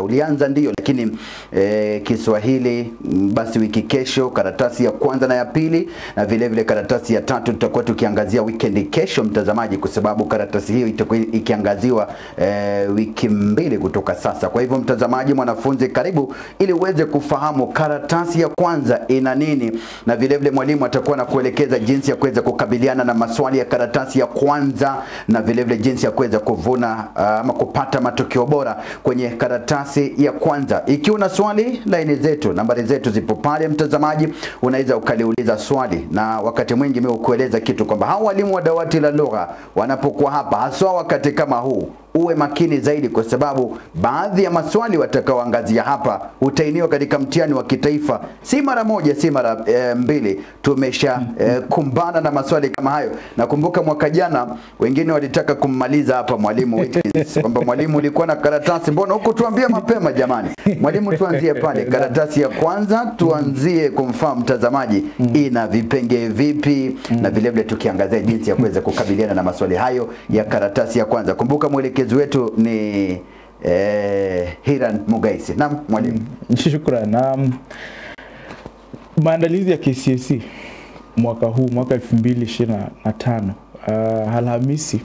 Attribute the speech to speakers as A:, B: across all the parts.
A: Ulianza ndio, lakini Kiswahili basi wiki kesho karatasi ya kwanza na ya pili, na vile vile karatasi ya tatu tutakuwa tukiangazia weekend kesho mtazamaji, kwa sababu karatasi hiyo itakuwa ikiangaziwa wiki mbili kutoka sasa. Kwa hivyo mtazamaji, mwanafunzi, karibu ili uweze kufahamu karatasi ya kwanza ina nini, na vile vile mwalimu atakuwa na kuelekeza jinsi ya kuweza kukabiliana na maswali ya karatasi ya kwanza, na vile vile jinsi ya kuweza kuvuna ama kupata matokeo bora kwenye karatasi ya kwanza. Ikiwa una swali, laini zetu, nambari zetu zipo pale mtazamaji, unaweza ukaliuliza swali, na wakati mwingi mimi ukueleza kitu kwamba hao walimu wa dawati la lugha wanapokuwa hapa, haswa wakati kama huu, uwe makini zaidi, kwa sababu baadhi ya maswali watakaoangazia hapa utainiwa katika mtihani wa kitaifa. Si mara moja, si mara mbili tumesha kumbana na maswali kama hayo. Nakumbuka mwaka jana wengine walitaka kummaliza hapa mwalimu Witkins, kwamba mwalimu ulikuwa na karatasi, mbona huko tuambia mapema jamani. Mwalimu, tuanzie pale karatasi ya kwanza, tuanzie kumfahamu mtazamaji ina vipengele vipi, na vile vile tukiangazia jinsi ya kuweza kukabiliana na maswali hayo ya karatasi ya kwanza. Kumbuka mwelekezi wetu ni Hiran Mugaisi. Naam mwalimu.
B: Shukrani. Maandalizi ya KCSE mwaka huu, mwaka 2025, Alhamisi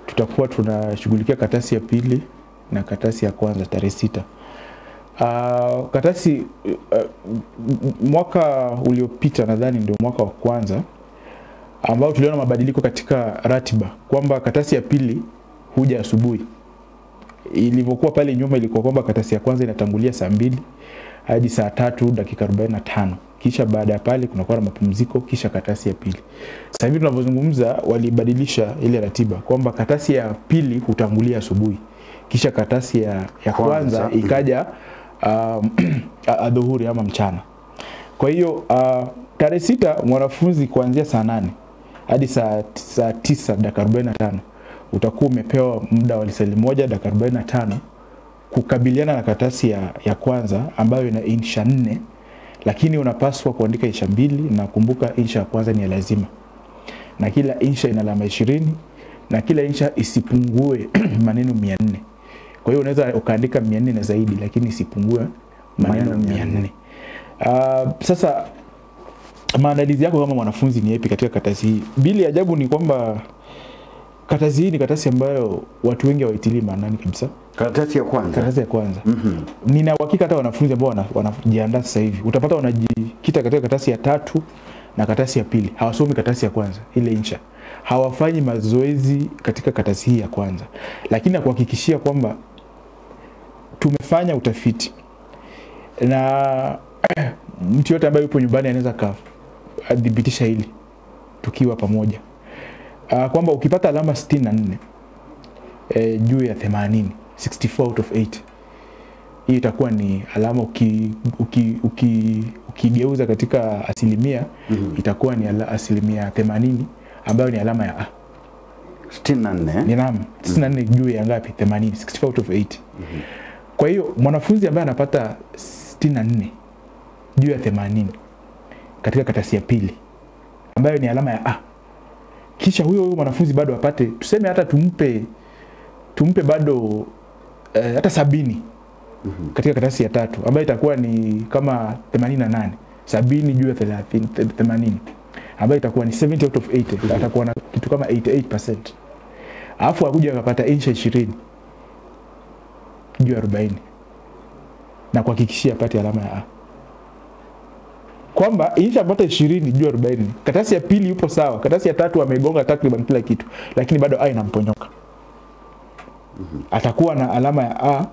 B: tutakuwa tunashughulikia karatasi ya pili na karatasi ya kwanza tarehe 6. Karatasi mwaka uliopita nadhani ndio mwaka wa kwanza ambao tuliona mabadiliko katika ratiba, kwamba karatasi ya pili huja asubuhi. Ilivyokuwa pale nyuma ilikuwa kwamba karatasi ya kwanza inatangulia saa 2 hadi saa 3 dakika 45. Kisha baada ya pale kunakuwa na mapumziko, kisha karatasi ya pili. Sasa hivi tunavyozungumza walibadilisha ile ratiba kwamba karatasi ya pili hutangulia asubuhi, kisha karatasi ya kwanza ikaja adhuhuri ama mchana. Kwa hiyo tarehe 6 mwanafunzi kuanzia saa 8 hadi saa 9 dakika 45 utakuwa umepewa muda wa lisali 1 dakika 45 kukabiliana na karatasi ya kwanza ambayo ina insha 4, lakini unapaswa kuandika insha 2, na kumbuka insha ya kwanza ni ya lazima, na kila insha ina alama 20, na kila insha isipungue maneno 400. Kwa hiyo unaweza ukaandika 400 na zaidi, lakini isipungue maneno 400. Sasa maandalizi yako kama mwanafunzi ni yapi katika karatasi hii? Bila ajabu ni kwamba karatasi hii ni karatasi ambayo watu wengi hawaitilii maanani kabisa.
A: Karatasi ya kwanza. Karatasi ya kwanza.
B: Nina uhakika hata wanafunzi ambao wanajiandaa sasa hivi utapata wanajikita katika karatasi ya 3 na karatasi ya pili. Hawasomi karatasi ya kwanza, ile insha. Hawafanyi mazoezi katika karatasi hii ya kwanza. Lakini nakuhakikishia kwamba tumefanya utafiti, na mtu yote ambaye yupo nyumbani anaweza kadhibitisha hili tukiwa pamoja, kwamba ukipata alama 64 juu ya 80, 64 out of 8, hii itakuwa ni alama ukigeuza katika asilimia, itakuwa ni asilimia 80 ambayo ni alama ya A.
A: 64.
B: Ni naam, 64 juu ya ngapi? 80, 64 out of 8. Kwa hiyo mwanafunzi ambaye anapata 64 juu ya 80 katika karatasi ya pili ambayo ni alama ya A, kisha huyo mwanafunzi bado apate, tuseme hata tumpe bado hata 70 katika karatasi ya 3 ambayo itakuwa ni kama 88, 70 juu ya 80 ambayo itakuwa ni 70 out of 80, atakuwa na kitu kama 88%. Alafu akuja akapata insha 20 juu ya 40, na kuhakikishia apate alama ya A. Kwamba insha apata 20 juu ya 40, karatasi ya pili yupo sawa, karatasi ya 3 amegonga takriban kila kitu, lakini bado A inamponyoka. Atakuwa na alama ya A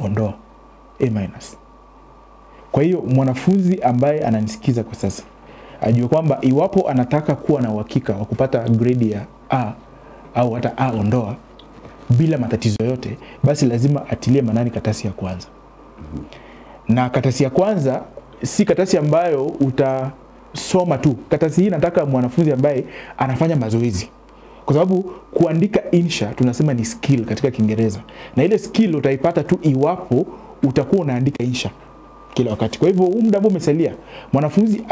B: ondoa, A-. Kwa hiyo mwanafunzi ambaye ananisikiza kwa sasa ajue kwamba iwapo anataka kuwa na uhakika wa kupata grade ya A au hata A ondoa bila matatizo yote, basi lazima atilie manani karatasi ya kwanza. Na karatasi ya kwanza si karatasi ambayo utasoma tu. Karatasi hii nataka mwanafunzi ambaye anafanya mazoezi, kwa sababu kuandika insha tunasema ni skill katika Kiingereza, na ile skill utaipata tu iwapo utakuwa unaandika insha kila wakati. Kwa hivyo muda ambao umesalia, mwanafunzi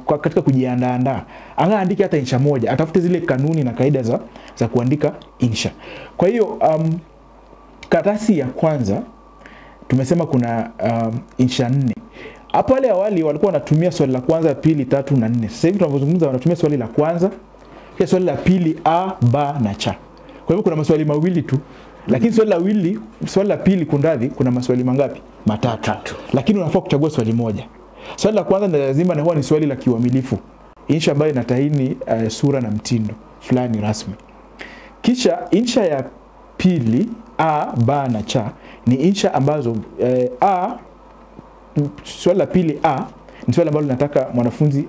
B: katika kujiandaa andike hata insha moja, atafute zile kanuni na kaida za kuandika insha. Kwa hiyo karatasi ya kwanza tumesema kuna insha 4. Hapo wale awali walikuwa wanatumia swali la kwanza, pili, tatu na 4. Sasa hivi tunapozungumza wanatumia swali la kwanza, kisha swali la pili, a, ba na cha. Kwa hivyo kuna maswali mawili tu. Lakini swali la pili kundadhi kuna maswali mangapi? Matatu. Lakini unafaa kuchagua swali moja. Swali la kwanza ni lazima na huwa ni swali la kiuamilifu. Insha ambayo inataini sura na mtindo fulani rasmi. Kisha insha ya pili, a, ba na cha, ni insha ambazo swali la pili a ni swali ambalo nataka mwanafunzi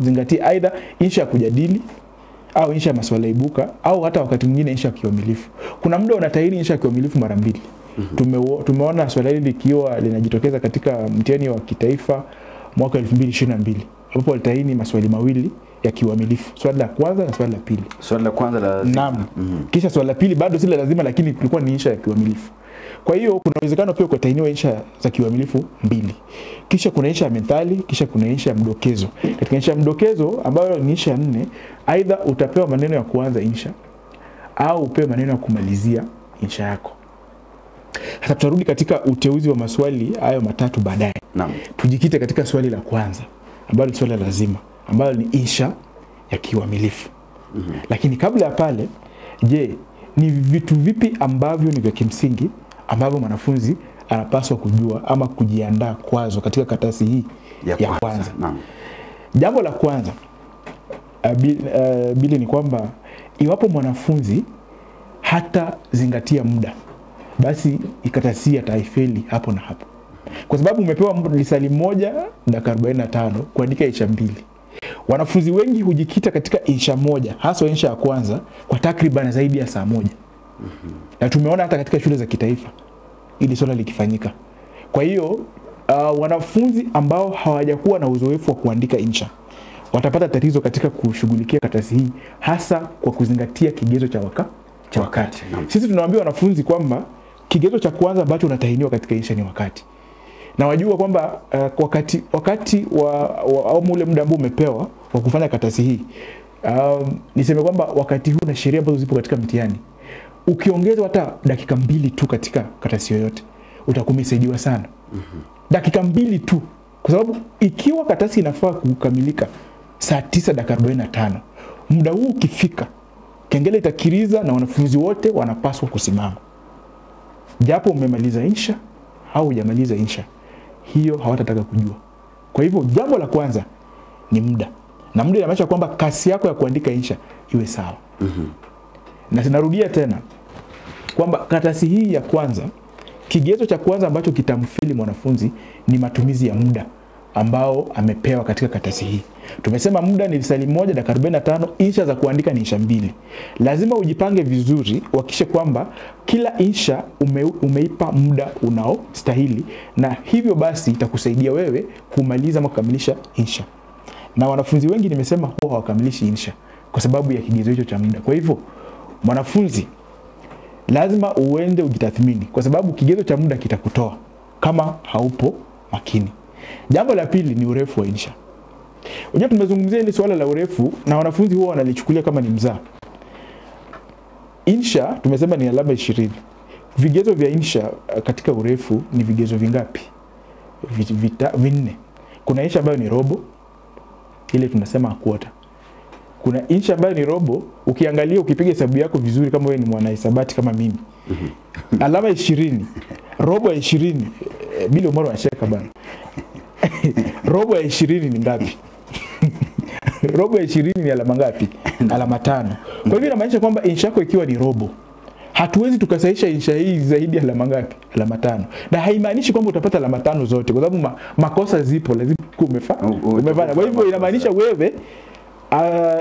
B: zingatie aidha insha ya kujadili au insha ya maswala ibuka au hata wakati mwingine insha ya kiuamilifu. Kuna muda unatahiri insha ya kiuamilifu mara mbili. Tumeona swali hili likiwa linajitokeza katika mtihani wa kitaifa mwaka 2022 ambapo walitahini maswali mawili ya kiuamilifu, swali la kwanza na swali la pili.
A: Swali la kwanza la
B: naam. Kisha swali la pili bado si lazima, lakini kulikuwa ni insha ya kiuamilifu. Kwa hiyo kuna uwezekano pia kutahiniwa insha za kiuamilifu mbili. Kisha kuna insha ya methali, kisha kuna insha ya mdokezo. Katika insha ya mdokezo ambayo ni insha 4, aidha utapewa maneno ya kuanza insha au upewe maneno ya kumalizia insha yako. Sasa tutarudi katika uteuzi wa maswali hayo matatu baadaye.
A: Naam.
B: Tujikite katika swali la kwanza ambalo ni swali lazima, ambalo ni insha ya kiuamilifu. Lakini kabla ya pale, je, ni vitu vipi ambavyo ni vya kimsingi ambavyo mwanafunzi anapaswa kujua ama kujiandaa kwazo katika karatasi hii ya kwanza?
A: Naam.
B: Jambo la kwanza bili ni kwamba iwapo mwanafunzi hata zingatia muda, basi karatasi ataifeli hapo na hapo. Kwa sababu umepewa lisali moja dakika 45 kuandika insha 2. Wanafunzi wengi hujikita katika insha moja, hasa insha ya kwanza, kwa takriban zaidi ya saa moja. Na tumeona hata katika shule za kitaifa ili swala likifanyika. Kwa hiyo wanafunzi ambao hawajakuwa na uzoefu wa kuandika insha watapata tatizo katika kushughulikia karatasi hii, hasa kwa kuzingatia kigezo cha wakati. Sisi tunawaambia wanafunzi kwamba kigezo cha kwanza ambacho unatahiniwa katika insha ni wakati. Na wajua kwamba wakati au ule muda ambao umepewa wa kufanya karatasi hii, niseme kwamba wakati huu na sheria ambazo zipo katika mtihani, ukiongeza hata dakika 2 tu katika karatasi yoyote, utakuwa umesaidiwa sana. Dakika 2 tu. Kwa sababu ikiwa karatasi inafaa kukamilika saa 9 dakika 45, muda huu ukifika, kengele itakiriza na wanafunzi wote wanapaswa kusimama. Japo umemaliza insha au hujamaliza insha, hiyo hawatataka kujua. Kwa hivyo jambo la kwanza ni muda. Na muda inamaanisha kwamba kasi yako ya kuandika insha iwe sawa. Na sinarudia tena kwamba karatasi hii ya kwanza, kigezo cha kwanza ambacho kitamfeli mwanafunzi ni matumizi ya muda ambao amepewa katika karatasi hii. Tumesema muda ni lisali moja dakika 45, insha za kuandika ni insha 2. Lazima ujipange vizuri, uhakikishe kwamba kila insha umeipa muda unaostahili, na hivyo basi itakusaidia wewe kumaliza ama kukamilisha insha. Na wanafunzi wengi nimesema huwa hawakamilishi insha kwa sababu ya kigezo hicho cha muda. Kwa hivyo mwanafunzi lazima uende ujitathmini, kwa sababu kigezo cha muda kitakutoa kama haupo makini. Jambo la pili ni urefu wa insha. Unajua tumezungumzia ile swala la urefu na wanafunzi huwa wanalichukulia kama ni mzaha. Insha tumesema ni alama 20. Vigezo vya insha katika urefu ni vigezo vingapi? 4. Kuna insha ambayo ni robo, ile tunasema quarter. Kuna insha ambayo ni robo, ukiangalia ukipiga hesabu yako vizuri kama wewe ni mwanahesabati kama mimi. Alama 20. Robo ya 20. Bila Omar anacheka bana. Robo ya 20 ni ngapi? Robo ya 20 ni alama ngapi? Alama 5. Kwa hivyo inamaanisha kwamba insha yako ikiwa ni robo, hatuwezi tukasahisha insha hii zaidi ya alama ngapi? Alama 5. Na haimaanishi kwamba utapata alama 5 zote, kwa sababu makosa zipo, lazima umefanya. Kwa hivyo inamaanisha wewe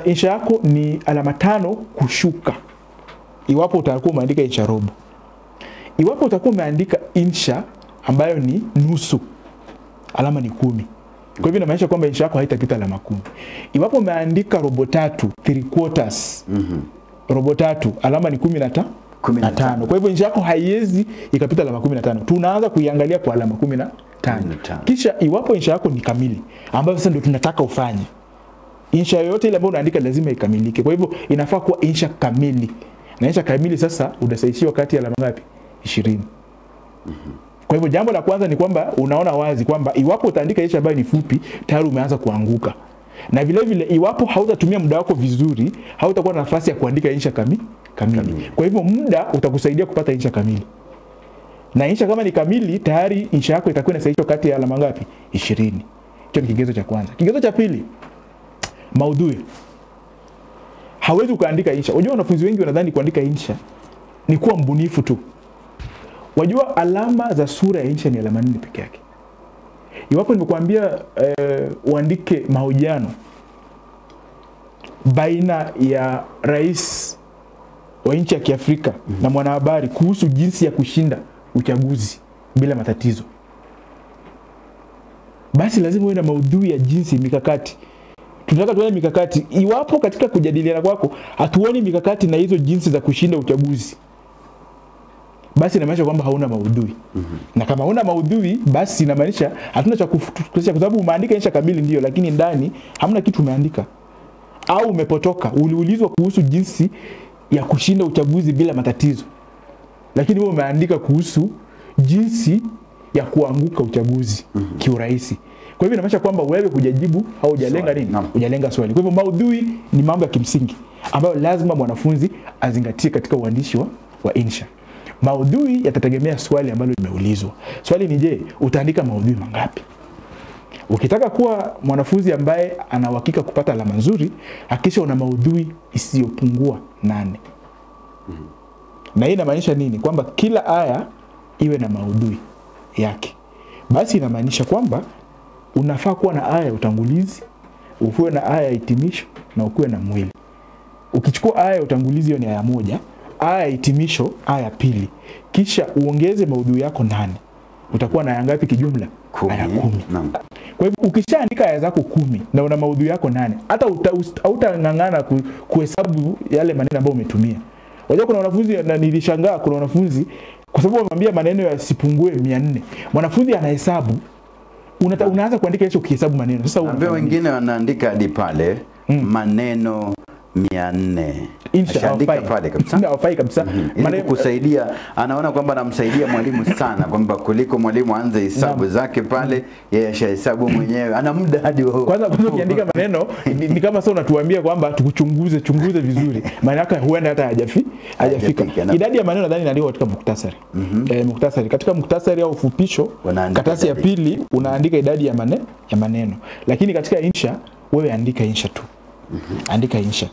B: insha yako ni alama 5 kushuka iwapo utakuwa umeandika insha robo. Iwapo utakuwa umeandika insha ambayo ni nusu, alama ni 10. Kwa hivyo inamaanisha kwamba insha yako haitapita alama 10. Iwapo umeandika robo 3, 3 quarters, robo 3, alama ni 15. Kwa hivyo insha yako haiwezi ikapita alama 15. Tunaanza kuiangalia kwa alama 15. Kisha iwapo insha yako ni kamili, ambayo sasa ndio tunataka ufanye. Insha yoyote ile ambayo unaandika lazima ikamilike. Kwa hivyo inafaa kuwa insha kamili. Na insha kamili sasa utasahishiwa kati ya alama ngapi? 20. Kwa hivyo jambo la kwanza ni kwamba unaona wazi kwamba iwapo utaandika insha ambayo ni fupi, tayari umeanza kuanguka. Na vile vile iwapo hautatumia muda wako vizuri, hautakuwa na nafasi ya kuandika insha kamili. Kwa hivyo muda utakusaidia kupata insha kamili. Na insha kama ni kamili, tayari insha yako itakuwa inasahihishwa kati ya alama ngapi? 20. Hicho ni kigezo cha kwanza. Kigezo cha pili, maudhui. Hawezi kuandika insha. Unajua wanafunzi wengi wanadhani kuandika insha ni kuwa mbunifu tu. Wajua alama za sura ya insha ni alama 4 peke yake. Iwapo nimekuambia uandike mahojiano baina ya rais wa nchi ya Kiafrika na mwanahabari kuhusu jinsi ya kushinda uchaguzi bila matatizo, basi lazima uwe na maudhui ya jinsi, mikakati. Tunataka tuone mikakati. Iwapo katika kujadiliana kwako hatuoni mikakati na hizo jinsi za kushinda uchaguzi, basi inamaanisha kwamba hauna maudhui. Na kama hauna maudhui, basi inamaanisha hatuna cha kufutulisha, kwa sababu umeandika insha kamili ndio, lakini ndani hamna kitu umeandika. Au umepotoka, uliulizwa kuhusu jinsi ya kushinda uchaguzi bila matatizo, lakini wewe umeandika kuhusu jinsi ya kuanguka uchaguzi kiurahisi. Kwa hivyo inamaanisha kwamba wewe hujajibu au hujalenga nini? Hujalenga swali. Kwa hivyo maudhui ni mambo ya kimsingi ambayo lazima mwanafunzi azingatie katika uandishi wa insha. Maudhui yatategemea swali ambalo limeulizwa. Swali ni je, utaandika maudhui mangapi? Ukitaka kuwa mwanafunzi ambaye ana uhakika kupata alama nzuri, hakikisha una maudhui isiyopungua 8. Na hii inamaanisha nini? Kwamba kila aya iwe na maudhui yake. Basi inamaanisha kwamba unafaa kuwa na aya ya utangulizi, ukuwe na aya ya hitimisho na ukuwe na mwili. Ukichukua aya ya utangulizi, hiyo ni aya 1, aya ya hitimisho aya 2, kisha uongeze maudhui yako 8. Utakuwa na aya ngapi kijumla? Aya 10. Kwa hivyo ukishaandika aya zako 10 na una maudhui yako 8, hata utangangana kuhesabu yale maneno ambayo umetumia. Wajua kuna wanafunzi, na nilishangaa kuna wanafunzi kwa sababu wamwambia maneno yasipungue 400. Mwanafunzi anahesabu, unaanza kuandika hicho ukihesabu maneno. Sasa
A: wengine wanaandika hadi pale maneno 400. Inshaandika pale kabisa.
B: Hafai kabisa.
A: Maana kusaidia, anaona kwamba anamsaidia mwalimu sana, kwamba kuliko mwalimu aanze hesabu zake pale, yeye ashahesabu mwenyewe. Ana muda hadi wao.
B: Kwanza ukiandika maneno ni kama sasa unatuambia kwamba tukuchunguze vizuri. Maana yake huenda hata hajafika. Idadi ya maneno nadhani inaandikwa katika muktasari. Muktasari. Katika muktasari au ufupisho, karatasi ya pili unaandika idadi ya maneno. Lakini katika insha wewe andika insha tu. Andika insha.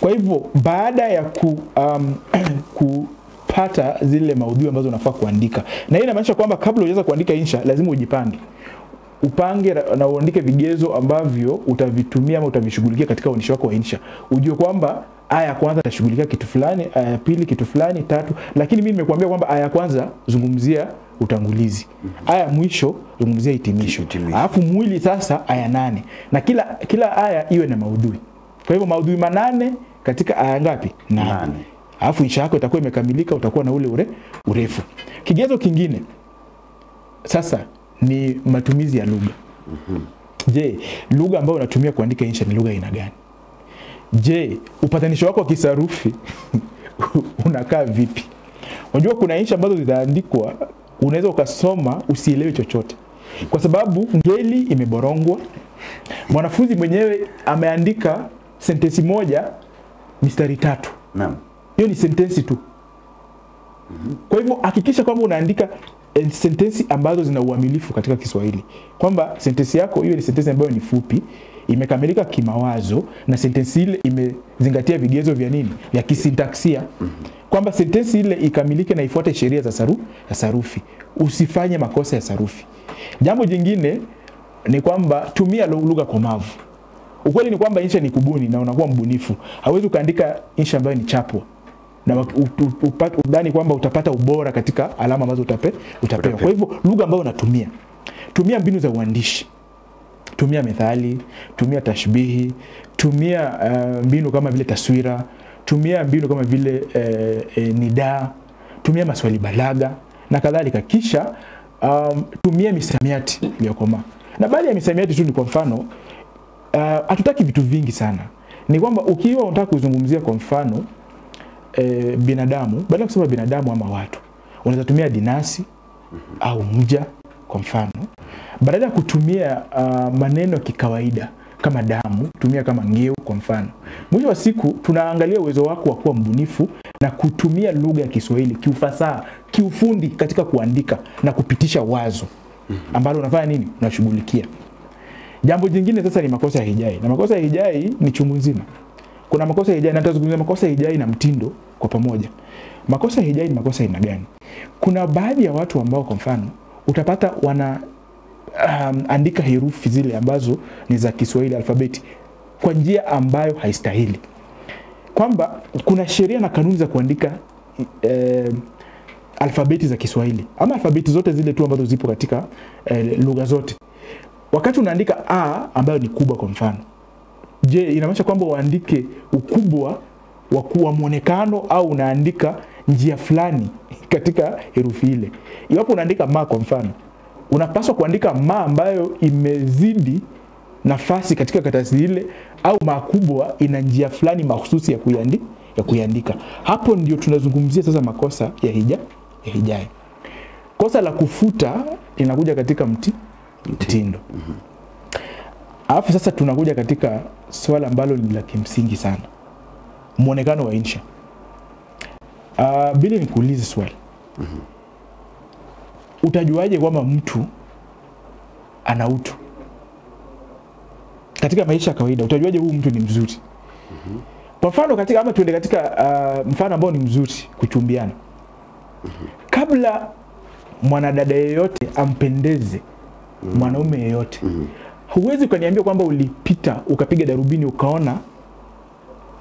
B: Kwa hivyo baada ya kupata zile maudhui ambazo unafaa kuandika, na hii inamaanisha kwamba kabla hujaanza kuandika insha lazima ujipange. Upange na uandike vigezo ambavyo utavitumia ama utavishughulikia katika uandishi wako wa insha. Ujue kwamba aya ya kwanza utashughulikia kitu fulani, aya ya pili kitu fulani, tatu. Lakini mimi nimekuambia kwamba aya ya kwanza zungumzia utangulizi, aya ya mwisho zungumzia hitimisho. Alafu mwili sasa aya 8. Na kila aya iwe na maudhui. Kwa hivyo maudhui 8 katika aya ngapi? 8. Alafu insha yako itakuwa imekamilika, utakuwa na ule urefu. Kigezo kingine sasa ni matumizi ya lugha. Je, lugha ambayo unatumia kuandika insha ni lugha aina gani? Je, upatanisho wako wa kisarufi unakaa vipi? Unajua kuna insha ambazo zitaandikwa unaweza ukasoma usielewe chochote, kwa sababu ngeli imeborongwa. Mwanafunzi mwenyewe ameandika sentensi moja mistari 3.
A: Naam.
B: Hiyo ni sentensi tu. Kwa hivyo hakikisha kwamba unaandika sentensi ambazo zina uamilifu katika Kiswahili. Kwamba sentensi yako hiyo ni sentensi ambayo ni fupi, imekamilika kimawazo, na sentensi ile imezingatia vigezo vya nini? Vya kisintaksia. Kwamba sentensi ile ikamilike na ifuate sheria za sarufi. Usifanye makosa ya sarufi. Jambo jingine ni kwamba tumia lugha komavu. Ukweli ni kwamba insha ni kubuni na unakuwa mbunifu. Hauwezi kuandika insha ambayo ni chapwa na udhani kwamba utapata ubora katika alama ambazo utapewa. Kwa hivyo lugha ambayo unatumia, tumia mbinu za uandishi. Tumia methali, tumia tashbihi, tumia mbinu kama vile taswira, tumia mbinu kama vile nidaa, tumia maswali balagha na kadhalika. Kisha tumia misamiati iliyokoma. Na baadhi ya misamiati tu ni kwa mfano, hatutaki vitu vingi sana. Ni kwamba ukiwa unataka kuzungumzia kwa mfano binadamu, badala kusema binadamu ama watu, unaweza tumia dinasi au mja kwa mfano. Badala ya kutumia maneno ya kikawaida kama damu, tumia kama ngeu kwa mfano. Mwisho wa siku tunaangalia uwezo wako wa kuwa mbunifu na kutumia lugha ya Kiswahili kiufasaha, kiufundi katika kuandika na kupitisha wazo ambalo unafanya nini? Unashughulikia. Jambo jingine sasa ni makosa ya hijai. Na makosa ya hijai ni chungu nzima. Kuna makosa ya hijai, na tutazungumzia makosa ya hijai na mtindo kwa pamoja. Makosa ya hijai ni makosa aina gani? Kuna baadhi ya watu ambao kwa mfano utapata wana andika herufi zile ambazo ni za Kiswahili alfabeti kwa njia ambayo haistahili. Kwamba kuna sheria na kanuni za kuandika alfabeti za Kiswahili ama alfabeti zote zile tu ambazo zipo katika lugha zote. Wakati unaandika a ambayo ni kubwa kwa mfano, je, inamaanisha kwamba uandike ukubwa wa kuwa muonekano au unaandika njia fulani katika herufi ile? Iwapo unaandika ma kwa mfano, unapaswa kuandika ma ambayo imezidi nafasi katika karatasi ile au makubwa ina njia fulani mahususi ya kuiandika. Hapo ndio tunazungumzia sasa makosa ya hijai. Kosa la kufuta linakuja katika mtindo. Alafu sasa tunakuja katika swala ambalo ni la kimsingi sana. Muonekano wa insha. Bila nikuulize swali. Utajuaje kwamba mtu ana utu? Katika maisha ya kawaida utajuaje huyu mtu ni mzuri? Kwa mfano katika ama tuende katika mfano ambao ni mzuri kuchumbiana. Kabla mwanadada yeyote ampendeze mwanaume yeyote, huwezi ukaniambia kwamba ulipita ukapiga darubini ukaona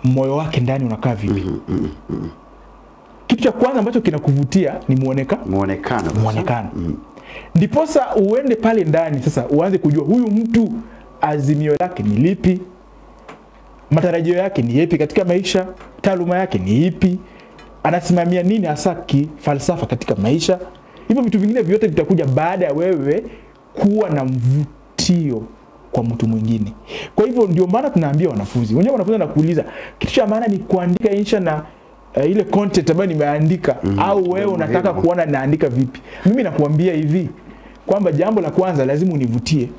B: moyo wake ndani unakaa vipi. Kitu cha kwanza ambacho kinakuvutia ni muonekano. Ndiposa uende pale ndani sasa uanze kujua huyu mtu azimio lake ni lipi, matarajio yake ni yapi katika maisha, taaluma yake ni ipi, anasimamia nini hasa kifalsafa katika maisha. Hivyo vitu vingine vyote vitakuja baada ya wewe kuwa na mvutio kwa mtu mwingine. Kwa hivyo ndio maana tunaambia wanafunzi, wenyewe wanafunzi wanakuuliza kitu cha maana ni kuandika insha na ile content ambayo nimeandika au wewe unataka kuona naandika vipi. Mimi nakuambia hivi kwamba jambo la kwanza lazima univutie,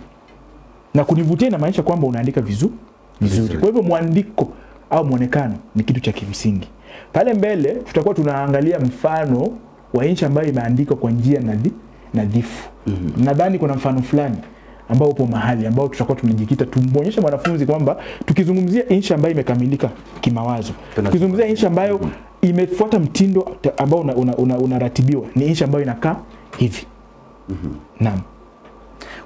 B: na kunivutia inamaanisha kwamba unaandika vizuri. Kwa hivyo mwandiko au muonekano ni kitu cha kimsingi. Pale mbele tutakuwa tunaangalia mfano wa insha ambayo imeandikwa kwa njia nadhifu. Nadhani kuna mfano fulani ambao upo mahali ambao tutakuwa tunajikita tumuonyeshe mwanafunzi kwamba tukizungumzia insha ambayo imekamilika kimawazo, tukizungumzia insha ambayo imefuata mtindo ambao unaratibiwa, ni insha ambayo inakaa hivi. Naam.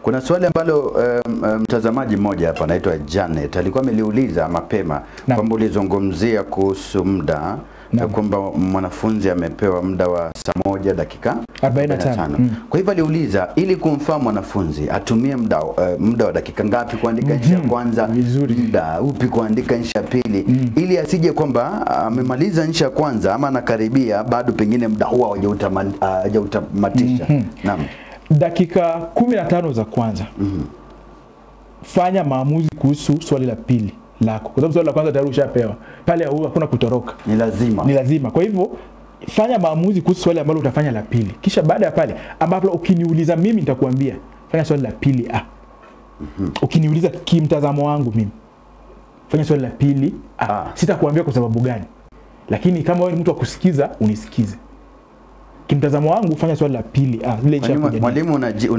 A: Kuna swali ambalo mtazamaji mmoja hapa anaitwa Janet alikuwa ameliuliza mapema kwamba ulizungumzia kuhusu muda na kwamba mwanafunzi amepewa muda wa saa 1 dakika 45. Kwa hivyo aliuliza ili kumfahamu mwanafunzi atumie muda wa dakika ngapi kuandika insha ya kwanza, muda upi kuandika insha ya pili, ili asije kwamba amemaliza insha ya kwanza ama anakaribia bado pengine muda huo hajautamatisha. Naam.
B: Dakika 15 za kwanza. Fanya maamuzi kuhusu swali la pili lako. Kwa sababu swali la kwanza tayari ushapewa. Pale hakuna kutoroka. Ni lazima. Kwa hivyo fanya maamuzi kuhusu swali ambalo utafanya la pili. Kisha baada ya pale ambapo ukiniuliza mimi nitakwambia fanya swali la pili A. Ukiniuliza kimtazamo wangu mimi fanya swali la pili A. Sitakuambia kwa sababu gani. Lakini kama wewe ni mtu wa kusikiza unisikize. Kimtazamo wangu fanya swali la pili
A: Mwalimu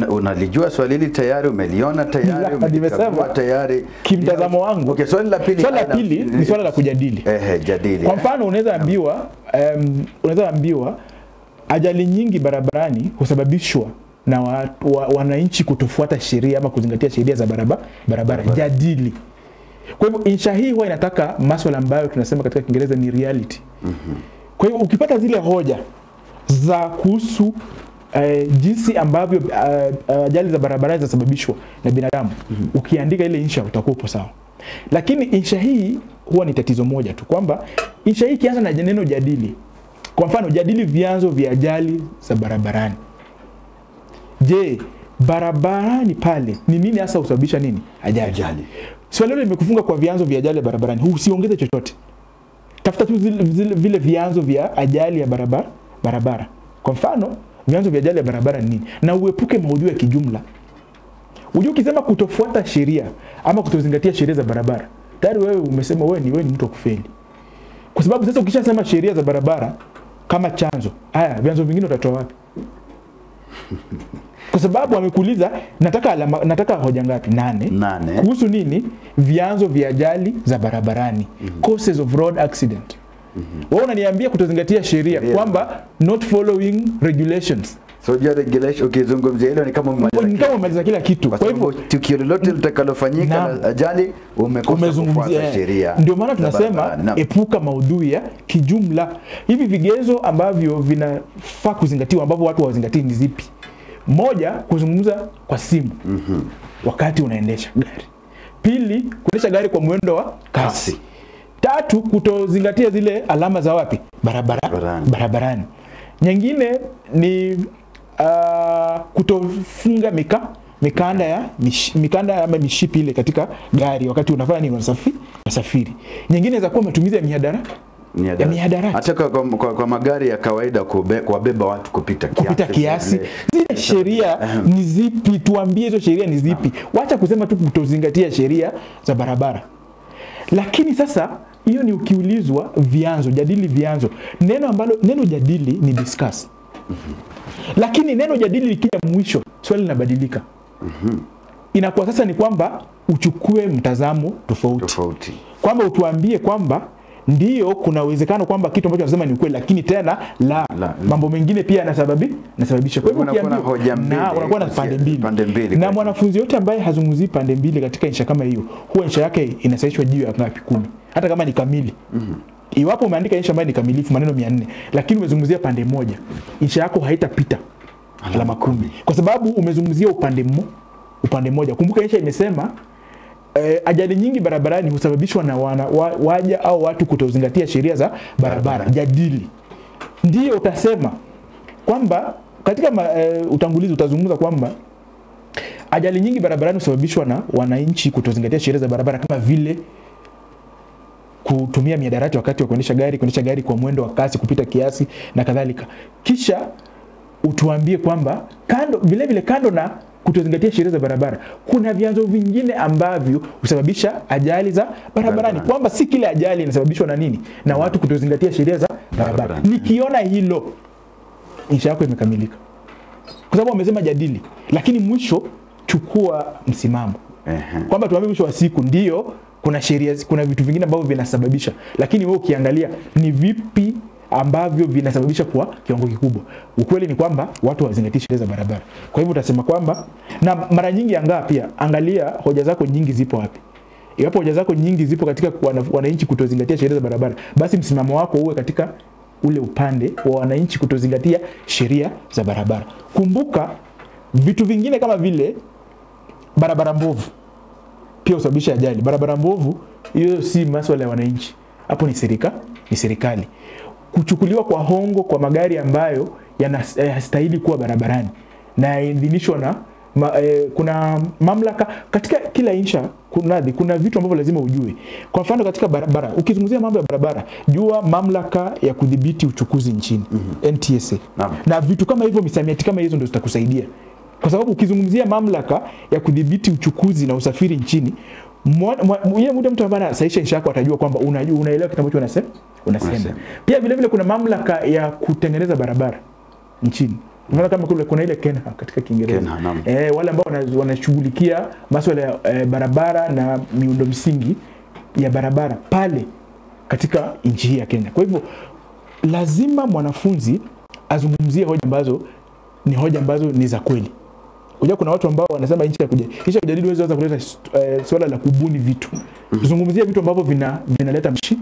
A: unalijua swali hili tayari, umeliona tayari, umekagua tayari.
B: Kimtazamo wangu
A: swali la pili
B: ni swali la kujadili.
A: Jadili.
B: Kwa mfano unaweza ambiwa ajali nyingi barabarani husababishwa na wananchi kutofuata sheria ama kuzingatia sheria za barabara. Jadili. Kwa hivyo insha hii huwa inataka masuala ambayo tunasema katika Kiingereza ni reality. Kwa hivyo ukipata zile hoja za kuhusu jinsi ambavyo ajali za barabarani zinasababishwa na binadamu, ukiandika ile insha utakuwa upo sawa. Lakini insha hii huwa ni tatizo moja tu, kwamba insha hii kianza na neno jadili. Kwa mfano jadili vyanzo vya ajali za barabarani. Je, barabarani pale ni nini hasa husababisha nini? Ajali. Swali hilo limekufunga kwa vyanzo vya ajali ya barabarani. Usiongeze chochote. Tafuta tu vile vyanzo vya ajali ya barabara. Kwa mfano, vyanzo vya ajali ya barabara ni nini? Na uepuke maudhui ya kijumla. Unajua ukisema kutofuata sheria ama kutozingatia sheria za barabara, tayari wewe umesema wewe ni mtu wa kufeli. Kwa sababu sasa ukishasema sheria za barabara kama chanzo, haya vyanzo vingine utatoa wapi? Kwa sababu wamekuuliza nataka hoja ngapi? 8. Kuhusu nini? Vyanzo vya ajali za barabarani. Causes of road accident. Wewe unaniambia kutozingatia sheria kwamba not following regulations.
A: So ya regulation ukizungumzia hilo ni kama
B: umemaliza kila kitu.
A: Kwa hivyo tukio lolote litakalofanyika la ajali umekosa kufuata sheria.
B: Ndio maana tunasema epuka maudhui ya kijumla. Hivi vigezo ambavyo vinafaa kuzingatiwa ambavyo watu hawazingatii ni zipi? Moja, kuzungumza kwa simu wakati unaendesha gari. Pili, kuendesha gari kwa mwendo wa kasi. Tatu, kutozingatia zile alama za wapi? Barabarani. Nyingine ni kutofunga mikanda ama mishipi ile katika gari wakati unafanya nini? Unasafiri. Nyingine za kuwa matumizi ya mihadarati.
A: Hata kwa magari ya kawaida kuwabeba watu kupita
B: kiasi. Zile sheria ni zipi? Tuambie hizo sheria ni zipi. Wacha kusema tu kutozingatia sheria za barabara. Lakini sasa hiyo ni ukiulizwa vyanzo, jadili vyanzo. Neno jadili ni discuss. Lakini neno jadili likija mwisho, swali linabadilika. Inakuwa sasa ni kwamba uchukue mtazamo tofauti. Kwamba utuambie kwamba ndio kuna uwezekano kwamba kitu ambacho tunasema ni ukweli, lakini tena mambo mengine pia yanasababisha. Kwa hivyo unakuwa na pande mbili. Na mwanafunzi yote ambaye hazungumzii pande mbili katika insha kama hiyo, huwa insha yake inasahihishwa juu ya ngapi? 10. Hata kama ni kamili. Iwapo umeandika insha ambayo ni kamilifu maneno 400, lakini umezungumzia pande moja, insha yako haitapita alama 10. Kwa sababu umezungumzia upande moja. Kumbuka insha imesema ajali nyingi barabarani husababishwa na waja au watu kutozingatia sheria za barabara. Jadili. Ndio utasema kwamba katika utangulizi utazungumza kwamba ajali nyingi barabarani husababishwa na wananchi kutozingatia sheria za barabara kama vile kutumia mihadarati wakati wa kuendesha gari kwa mwendo wa kasi kupita kiasi na kadhalika. Kisha utuambie kwamba vile kando na kutozingatia sheria za barabara, kuna vyanzo vingine ambavyo husababisha ajali za barabarani. Kwamba si kila ajali inasababishwa na nini? Na watu kutozingatia sheria za barabara. Nikiona hilo, insha yako imekamilika. Kwa sababu wamesema jadili, lakini mwisho chukua msimamo. Kwamba tuambie mwisho wa siku ndio kuna sheria, kuna vitu vingine ambavyo vinasababisha, lakini wewe ukiangalia ni vipi ambavyo vinasababisha kwa kiwango kikubwa. Ukweli ni kwamba watu hawazingatii sheria za barabara. Kwa hivyo utasema kwamba, na mara nyingi angalia hoja zako nyingi zipo wapi. Iwapo hoja zako nyingi zipo katika wananchi kutozingatia sheria za barabara, basi msimamo wako uwe katika ule upande wa wananchi kutozingatia sheria za barabara. Kumbuka vitu vingine kama vile barabara mbovu pia husababisha ajali. Barabara mbovu hiyo si masuala ya wananchi. Hapo ni serikali. Kuchukuliwa kwa hongo kwa magari ambayo yanastahili kuwa barabarani na idhinishwa na kuna mamlaka katika kila insha. Kuna vitu ambavyo lazima ujue. Kwa mfano katika barabara, ukizungumzia mambo ya barabara, jua mamlaka ya kudhibiti uchukuzi nchini, NTSA. Na vitu kama hivyo, misamiati kama hizo ndio zitakusaidia. Kwa sababu ukizungumzia mamlaka ya kudhibiti uchukuzi na usafiri nchini, mtu ambaye anasahisha insha yako atajua kwamba unaelewa kitu ambacho unasema. Pia vile kuna mamlaka ya kutengeneza barabara nchini. Unaona kama kuna ile KENHA katika Kiingereza. Wale ambao wanashughulikia masuala ya barabara na miundo msingi ya barabara pale katika nchi hii ya Kenya. Kwa hivyo lazima mwanafunzi azungumzie hoja ambazo ni za kweli. Unajua kuna watu ambao wanasema nchi ya kujadili wewe kuleta swala la kubuni vitu. Zungumzia vitu ambavyo vinaleta mshiko.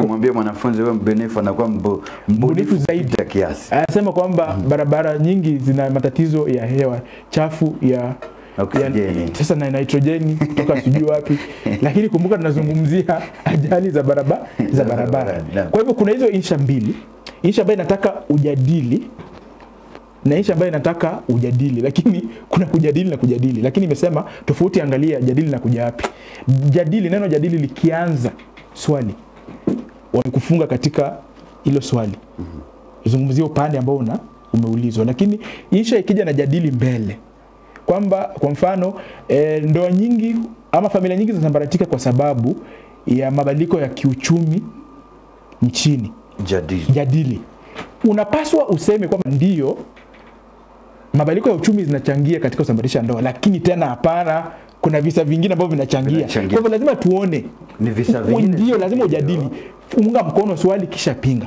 A: Kumwambia mwanafunzi wewe mbunifu anakuwa mbunifu zaidi ya kiasi.
B: Anasema kwamba barabara nyingi zina matatizo ya hewa chafu ya sasa na nitrojeni kutoka sijui wapi. Lakini kumbuka tunazungumzia ajali za barabara. Kwa hivyo kuna hizo insha mbili. Insha ambayo inataka ujadili na insha ambayo inataka ujadili, lakini kuna kujadili na kujadili. Lakini nimesema tofauti, angalia jadili na kuja wapi. Neno jadili likianza swali, wamekufunga katika hilo swali. Zungumzia upande ambao umeulizwa. Lakini insha ikija na jadili mbele kwamba kwa mfano ndoa nyingi ama familia nyingi zinasambaratika kwa sababu ya mabadiliko ya kiuchumi nchini. Jadili. Unapaswa useme kwamba ndio mabadiliko ya uchumi zinachangia katika kusambaratisha ndoa, lakini tena hapana, kuna visa vingine ambavyo vinachangia. Kwa hivyo lazima tuone
A: ni visa vingine.
B: Ndio lazima ujadili. Unga mkono swali kisha pinga.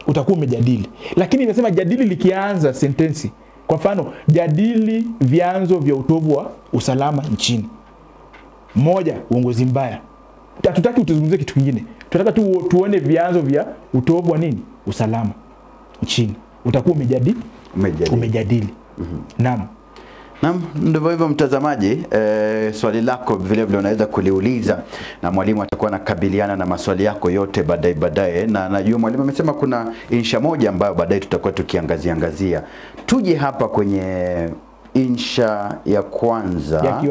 B: Utakuwa umejadili. Lakini nimesema jadili likianza sentensi. Kwa mfano, jadili vyanzo vya utovu wa usalama nchini. 1, uongozi mbaya. Hatutaki utuzungumzie kitu kingine. Tunataka tuone vyanzo vya utovu wa nini? Usalama nchini. Utakuwa umejadili. Naam.
A: Ndivyo hivyo mtazamaji, swali lako vile vile unaweza kuliuliza na mwalimu atakuwa anakabiliana na maswali yako yote baadaye, na najua mwalimu amesema kuna insha moja ambayo baadaye tutakuwa tukiangazia. Tuje hapa kwenye insha ya kwanza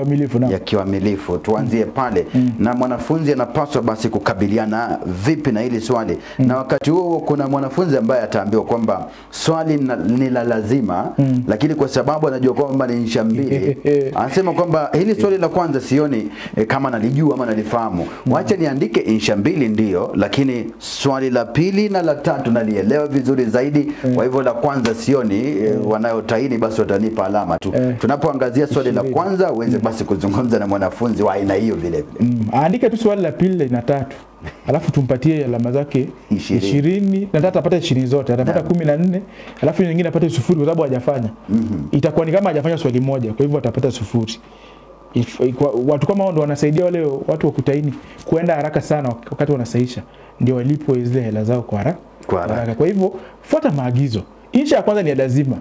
A: ya kiwamilifu, tuanzie pale. Na mwanafunzi anapaswa basi kukabiliana vipi na hili swali? Na wakati huo kuna mwanafunzi ambaye ataambiwa kwamba swali ni la lazima, lakini kwa sababu anajua kwamba ni insha mbili, anasema kwamba hili swali la kwanza sioni kama nalijua ama nalifahamu. Wacha niandike insha mbili ndio, lakini swali la pili na la tatu nalielewa vizuri zaidi. Kwa hivyo la kwanza sioni, wanayotaini basi watanipa alama tu. Tunapoangazia swali la kwanza uweze basi kuzungumza na mwanafunzi wa aina hiyo vile vile.
B: Aandike tu swali la pili na tatu. Alafu tumpatie alama zake 20 na tatu apate 20 zote. Atapata 14, alafu nyingine apate 0 kwa sababu hajafanya. Itakuwa ni kama hajafanya swali moja, kwa hivyo atapata 0. Watu kama wao ndio wanasaidia wale watu wa kutaini kuenda haraka sana wakati wanasahisha, ndio walipo zile hela zao kwa haraka. Kwa hivyo fuata maagizo. Insha ya kwanza ni lazima.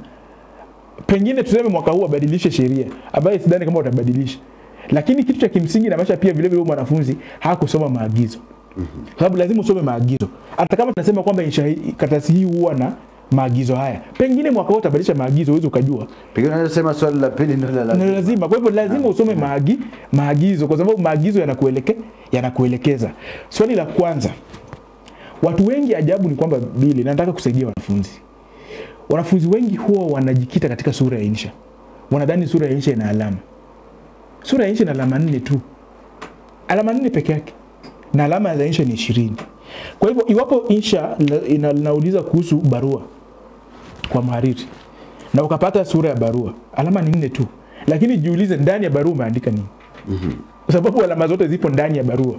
B: Pengine tuseme mwaka huu abadilishe sheria, ambaye sidhani kama utabadilisha. Lakini kitu cha kimsingi na maisha pia vile vile mwanafunzi hakusoma maagizo. Sababu lazima usome maagizo. Hata kama tunasema kwamba karatasi hii huwa na maagizo haya, pengine mwaka huu utabadilisha maagizo, uweze ukajua.
A: Pengine unasema swali la pili ndio la
B: lazima. Kwa hivyo lazima usome maagizo kwa sababu maagizo yanakuelekeza. Swali la kwanza. Watu wengi ajabu ni kwamba Bili, nataka kusaidia wanafunzi. Wanafunzi wengi huwa wanajikita katika sura ya insha. Wanadhani sura ya insha ina alama. Sura ya insha ina alama 4 tu. Alama 4 peke yake. Na alama za insha ni 20. Kwa hivyo iwapo insha inauliza kuhusu barua kwa mhariri na ukapata sura ya barua, alama ni 4 tu. Lakini jiulize ndani ya barua umeandika nini? Kwa sababu alama zote zipo ndani ya barua.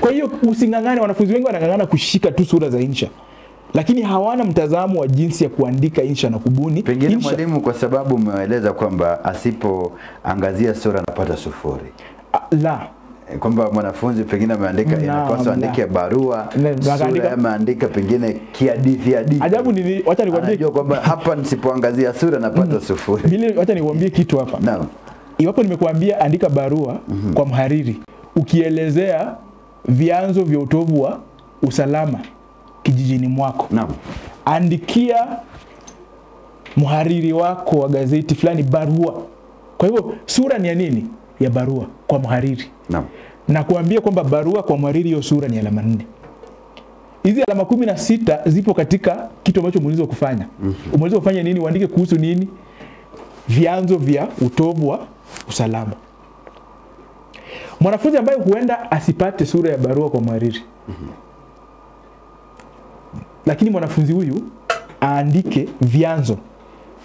B: Kwa hiyo usingangane, wanafunzi wengi wanangangana kushika tu sura za insha. Lakini hawana mtazamo wa jinsi ya kuandika insha na kubuni.
A: Pengine mwalimu kwa sababu umeeleza kwamba asipoangazia sura anapata 0.
B: La.
A: Kwamba mwanafunzi pengine ameandika inapaswa andike barua, sura ameandika pengine kiadithi.
B: Ajabu ni wacha nikwambie,
A: anajua kwamba hapa nisipoangazia sura napata 0.
B: Bili, wacha nikwambie kitu hapa.
A: Naam.
B: Iwapo nimekuambia andika barua kwa mhariri, ukielezea vyanzo vya utovu wa usalama kijijini mwako.
A: Naam.
B: Andikia mhariri wako wa gazeti fulani barua. Kwa hivyo sura ni ya nini? Ya barua kwa mhariri.
A: Naam.
B: Na kuambia kwamba barua kwa mhariri hiyo sura ni alama 4. Hizi alama 16 zipo katika kitu ambacho umeulizwa kufanya. Umeulizwa kufanya nini? Uandike kuhusu nini? Vyanzo vya utovu wa usalama. Mwanafunzi ambaye huenda asipate sura ya barua kwa mhariri. Lakini mwanafunzi huyu aandike vyanzo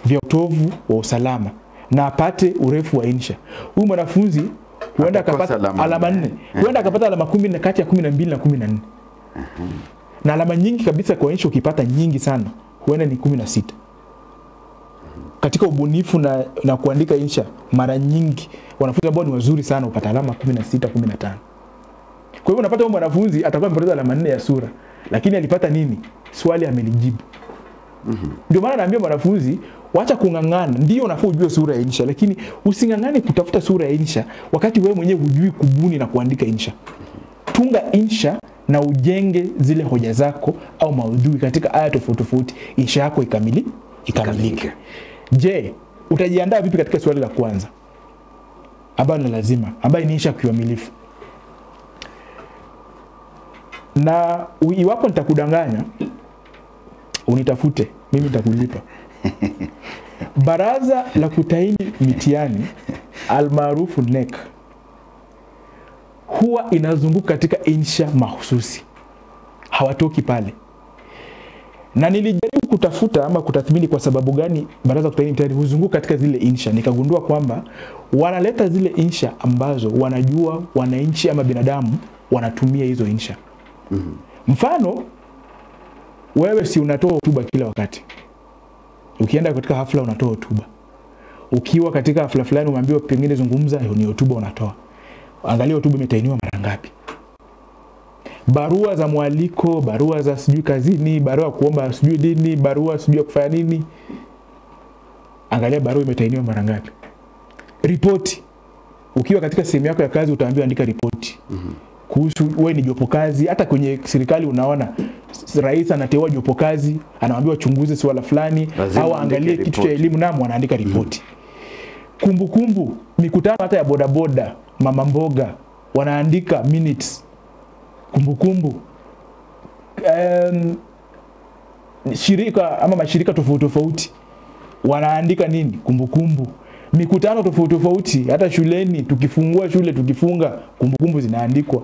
B: vya utovu wa usalama na apate urefu wa insha. Huyu mwanafunzi huenda akapata alama 4. Huenda akapata alama 10 kati ya 12 na 14. Na alama nyingi kabisa kwa insha ukipata nyingi sana, huenda ni 16. Katika ubunifu na kuandika insha, mara nyingi wanafunzi ambao ni wazuri sana upata alama 16, 15. Kwa hivyo unapata mwanafunzi atakuwa amepata alama 4 ya sura, lakini alipata nini? Swali amelijibu. Ndio maana naambia mwanafunzi wacha kungangana. Ndio unafaa ujue sura ya insha, lakini usingangane kutafuta sura ya insha wakati wewe mwenyewe hujui kubuni na kuandika insha. Tunga insha na ujenge zile hoja zako au maudhui katika aya tofauti tofauti, insha yako ikamilike. Je, utajiandaa vipi katika swali la kwanza ambalo ni lazima, ambayo ni insha kiuamilifu? Na iwapo nitakudanganya, unitafute, mimi nitakulipa. Baraza la kutaini mitihani almaarufu NEC huwa inazunguka katika insha mahususi, hawatoki pale. Na nilijaribu kutafuta ama kutathmini kwa sababu gani baraza la kutaini mitihani huzunguka katika zile insha, nikagundua kwamba wanaleta zile insha ambazo wanajua wananchi ama binadamu wanatumia hizo insha. Mfano, wewe si unatoa hotuba kila wakati. Ukienda katika hafla unatoa hotuba. Ukiwa katika hafla fulani umeambiwa pengine zungumza, ni hotuba unatoa. Angalia hotuba imetainiwa mara ngapi. Barua za mwaliko, barua za sijui kazini, barua kuomba sijui dini, barua sijui kufanya nini. Angalia barua imetainiwa mara ngapi. Ripoti. Ukiwa katika sehemu yako ya kazi utaambiwa andika ripoti. Kuhusu wewe ni jopo kazi. Hata kwenye serikali unaona rais anateua jopo kazi, anaambiwa chunguze swala fulani au angalie kitu cha elimu, na wanaandika ripoti. Kumbukumbu, mikutano hata ya bodaboda, mama mboga, wanaandika minutes. Kumbukumbu. Shirika ama mashirika tofauti tofauti wanaandika nini? Kumbukumbu. Mikutano tofauti tofauti, hata shuleni tukifungua shule, tukifunga, kumbukumbu zinaandikwa.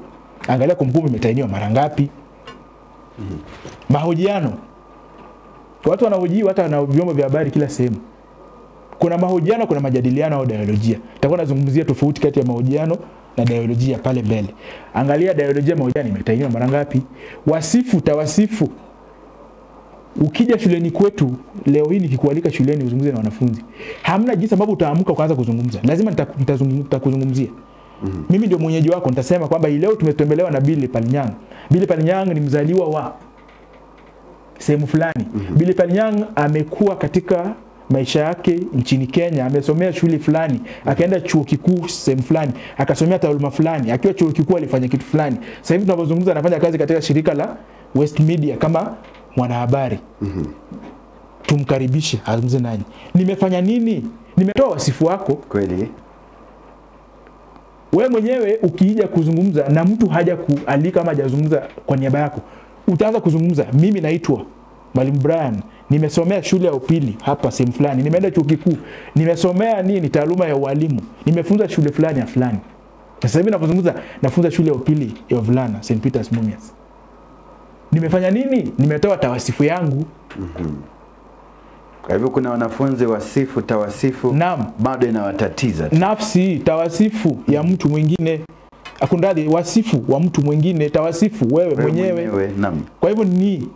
B: Angalia kumbukumbu imetainiwa mara ngapi. Mahojiano. Watu wanahojiwa hata na vyombo vya habari kila sehemu. Kuna mahojiano, kuna majadiliano au dialojia. Nitakuwa nazungumzia tofauti kati ya mahojiano na dialojia pale mbele. Angalia dialojia, mahojiano imetainiwa mara ngapi. Wasifu, tawasifu. Ukija shuleni kwetu leo hii nikikualika shuleni uzungumze na wanafunzi, hamna jinsi ambavyo utaamka kuanza kuzungumza. Lazima nitakuzungumzia. Mimi ndio mwenyeji wako, nitasema kwamba leo tumetembelewa na Billy Palinyang. Billy Palinyang ni mzaliwa wa sehemu fulani. Billy Palinyang amekuwa katika maisha yake nchini Kenya, amesomea shule fulani, akaenda chuo kikuu sehemu fulani, akasomea taaluma fulani, akiwa chuo kikuu alifanya kitu fulani. Sasa hivi tunapozungumza anafanya kazi katika shirika la West Media kama mwanahabari. Tumkaribishe azungumze nanyi. Nimefanya nini? Nimetoa wasifu wako.
A: Kweli.
B: Wewe mwenyewe ukija kuzungumza na mtu haja kualika ama hajazungumza kwa niaba yako, utaanza kuzungumza. Mimi naitwa Mwalimu Brian, nimesomea shule ya upili hapa sehemu fulani, nimeenda chuo kikuu, nimesomea nini taaluma ya ualimu, nimefunza shule fulani ya fulani. Sasa hivi ninapozungumza nafunza shule ya upili ya wavulana St. Peter's Mumias. Nimefanya nini? Nimetoa tawasifu yangu.
A: Kwa hivyo kuna wanafunzi wasifu, tawasifu, bado inawatatiza.
B: Nafsi, tawasifu ya mtu mwingine. Akundadi wasifu wa mtu mwingine, tawasifu wewe mwenyewe. Kwa hivyo ni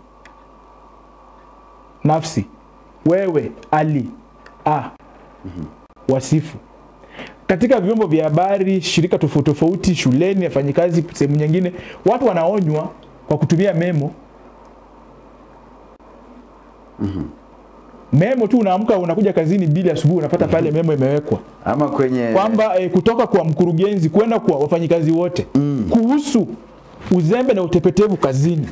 B: nafsi, wewe, Ali, wasifu. Katika vyombo vya habari, shirika tofauti tofauti, shuleni, wafanyikazi sehemu nyingine, watu wanaonywa kwa kutumia memo. Memo tu unaamka unakuja kazini bila asubuhi unapata pale memo imewekwa.
A: Ama kwenye
B: kwamba kutoka kwa mkurugenzi kwenda kwa wafanyikazi wote kuhusu uzembe na utepetevu kazini.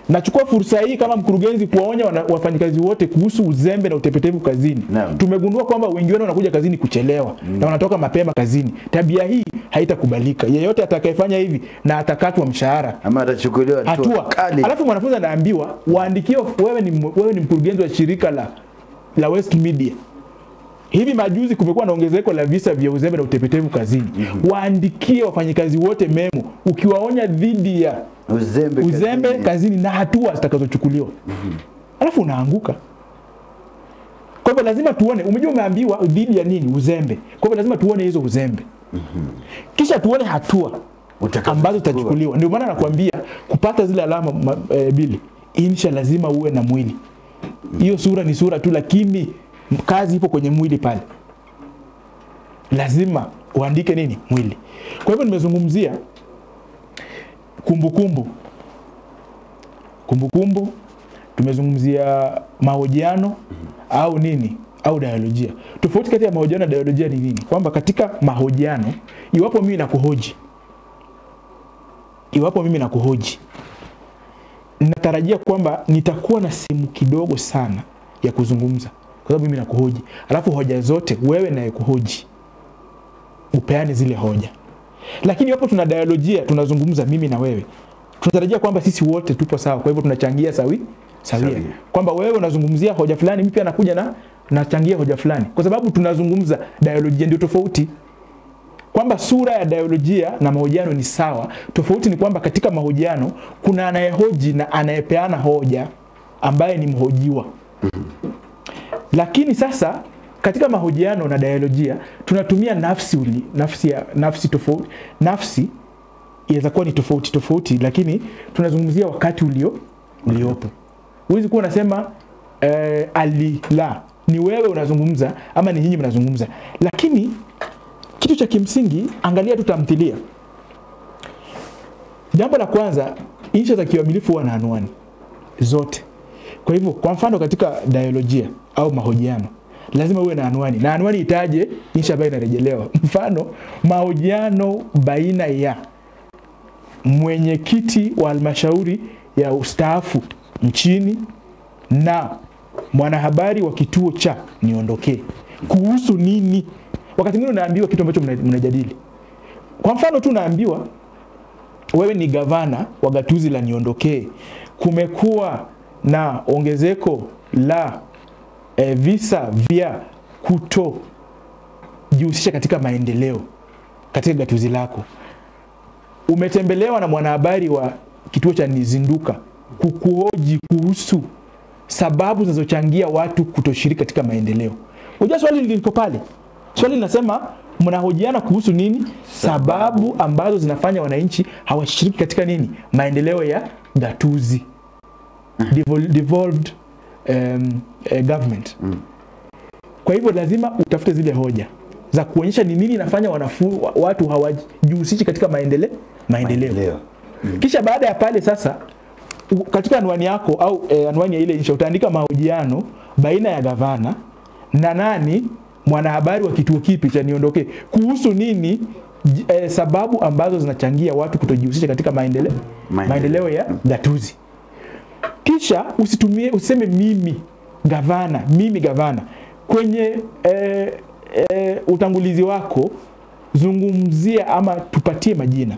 B: Nachukua fursa hii kama mkurugenzi kuwaonya wafanyikazi wote kuhusu uzembe na utepetevu kazini. Tumegundua kwamba wengi wao wanakuja kazini kuchelewa na wanatoka mapema kazini. Tabia hii haitakubalika. Yeyote atakayefanya hivi na atakatwa mshahara
A: ama atachukuliwa hatua kali.
B: Alafu mwanafunzi anaambiwa waandikie, wewe ni mkurugenzi wa shirika la West Media. Hivi majuzi kumekuwa na ongezeko la visa vya uzembe na utepetevu kazini. Waandikie wafanyikazi wote memo ukiwaonya dhidi ya uzembe kazini na hatua zitakazochukuliwa. Alafu unaanguka. Kwa hivyo lazima tuone, umejua umeambiwa dhidi ya nini? Uzembe. Kwa hivyo lazima tuone hizo uzembe. Kisha tuone hatua ambazo zitachukuliwa. Ndio maana nakwambia kupata zile alama Bili, insha lazima uwe na mwili. Hiyo sura ni sura tu, lakini kazi ipo kwenye mwili pale. Lazima uandike nini? Mwili. Kwa hivyo nimezungumzia kumbukumbu. Tumezungumzia mahojiano au nini? Au dialojia. Tofauti kati ya mahojiano na dialojia ni nini? Kwamba katika mahojiano, iwapo mimi nakuhoji, natarajia kwamba nitakuwa na sehemu kidogo sana ya kuzungumza kwa sababu mimi nakuhoji. Alafu hoja zote wewe naye kuhoji upeane zile hoja. Lakini hapo tuna dialojia, tunazungumza mimi na wewe. tunatarajia kwamba sisi wote tupo sawa, kwa hivyo tunachangia sawia. Kwamba wewe unazungumzia hoja fulani, mimi pia nakuja nachangia hoja fulani, kwa sababu tunazungumza dialojia. Ndio tofauti, kwamba sura ya dialojia na mahojiano ni sawa. Tofauti ni kwamba katika mahojiano kuna anayehoji na anayepeana hoja ambaye ni mhojiwa. Lakini sasa katika mahojiano na dialojia tunatumia nafsi tofauti. Nafsi inaweza kuwa ni tofauti, lakini tunazungumzia wakati uliopo. Huwezi kuwa unasema alila, ni wewe unazungumza ama ni nyinyi mnazungumza. Lakini kitu cha kimsingi, angalia tu tamthilia. Jambo la kwanza, insha za kiuamilifu huwa na anwani zote. Kwa hivyo kwa mfano katika dialojia au mahojiano lazima uwe na anwani, na anwani itaje insha ambayo inarejelewa. Mfano, mahojiano baina ya mwenyekiti wa halmashauri ya ustaafu nchini na mwanahabari wa kituo cha Niondokee. Kuhusu nini? Wakati mwingine unaambiwa kitu ambacho mnajadili. Kwa mfano tu unaambiwa wewe ni gavana wa gatuzi la Niondokee, kumekuwa na ongezeko la visa vya kutojihusisha katika maendeleo katika gatuzi lako. Umetembelewa na mwanahabari wa kituo cha Nizinduka kukuhoji kuhusu sababu zinazochangia watu kutoshiriki katika maendeleo. Unajua swali liko pale. Swali linasema mnahojiana kuhusu nini? Sababu ambazo zinafanya wananchi hawashiriki katika nini? Maendeleo ya gatuzi. Devolved government. Kwa hivyo lazima utafute zile hoja za kuonyesha ni nini inafanya watu hawajihusishi katika maendeleo. Kisha baada ya pale sasa, katika anwani yako au anwani ya ile insha utaandika mahojiano baina ya gavana na nani, mwanahabari wa kituo kipi cha Niondokee, kuhusu nini, sababu ambazo zinachangia watu kutojihusisha katika maendeleo ya gatuzi. Kisha useme mimi gavana. Kwenye utangulizi wako zungumzia ama tupatie majina.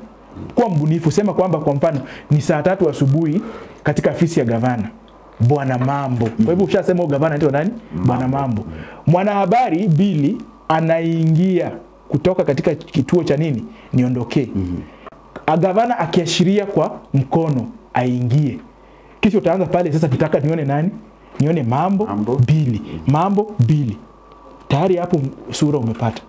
B: Kwa mbunifu, sema kwamba kwa mfano ni saa 3 asubuhi katika afisi ya gavana Bwana Mambo. Kwa hivyo ushasema gavana anaitwa nani? Bwana Mambo. Mwanahabari Bili anaingia kutoka katika kituo cha nini? Niondokee. Gavana akiashiria kwa mkono aingie. Kisha utaanza pale sasa, kitaka nione nani? Nione Mambo Bili. Mambo Bili. Tayari hapo sura umepata.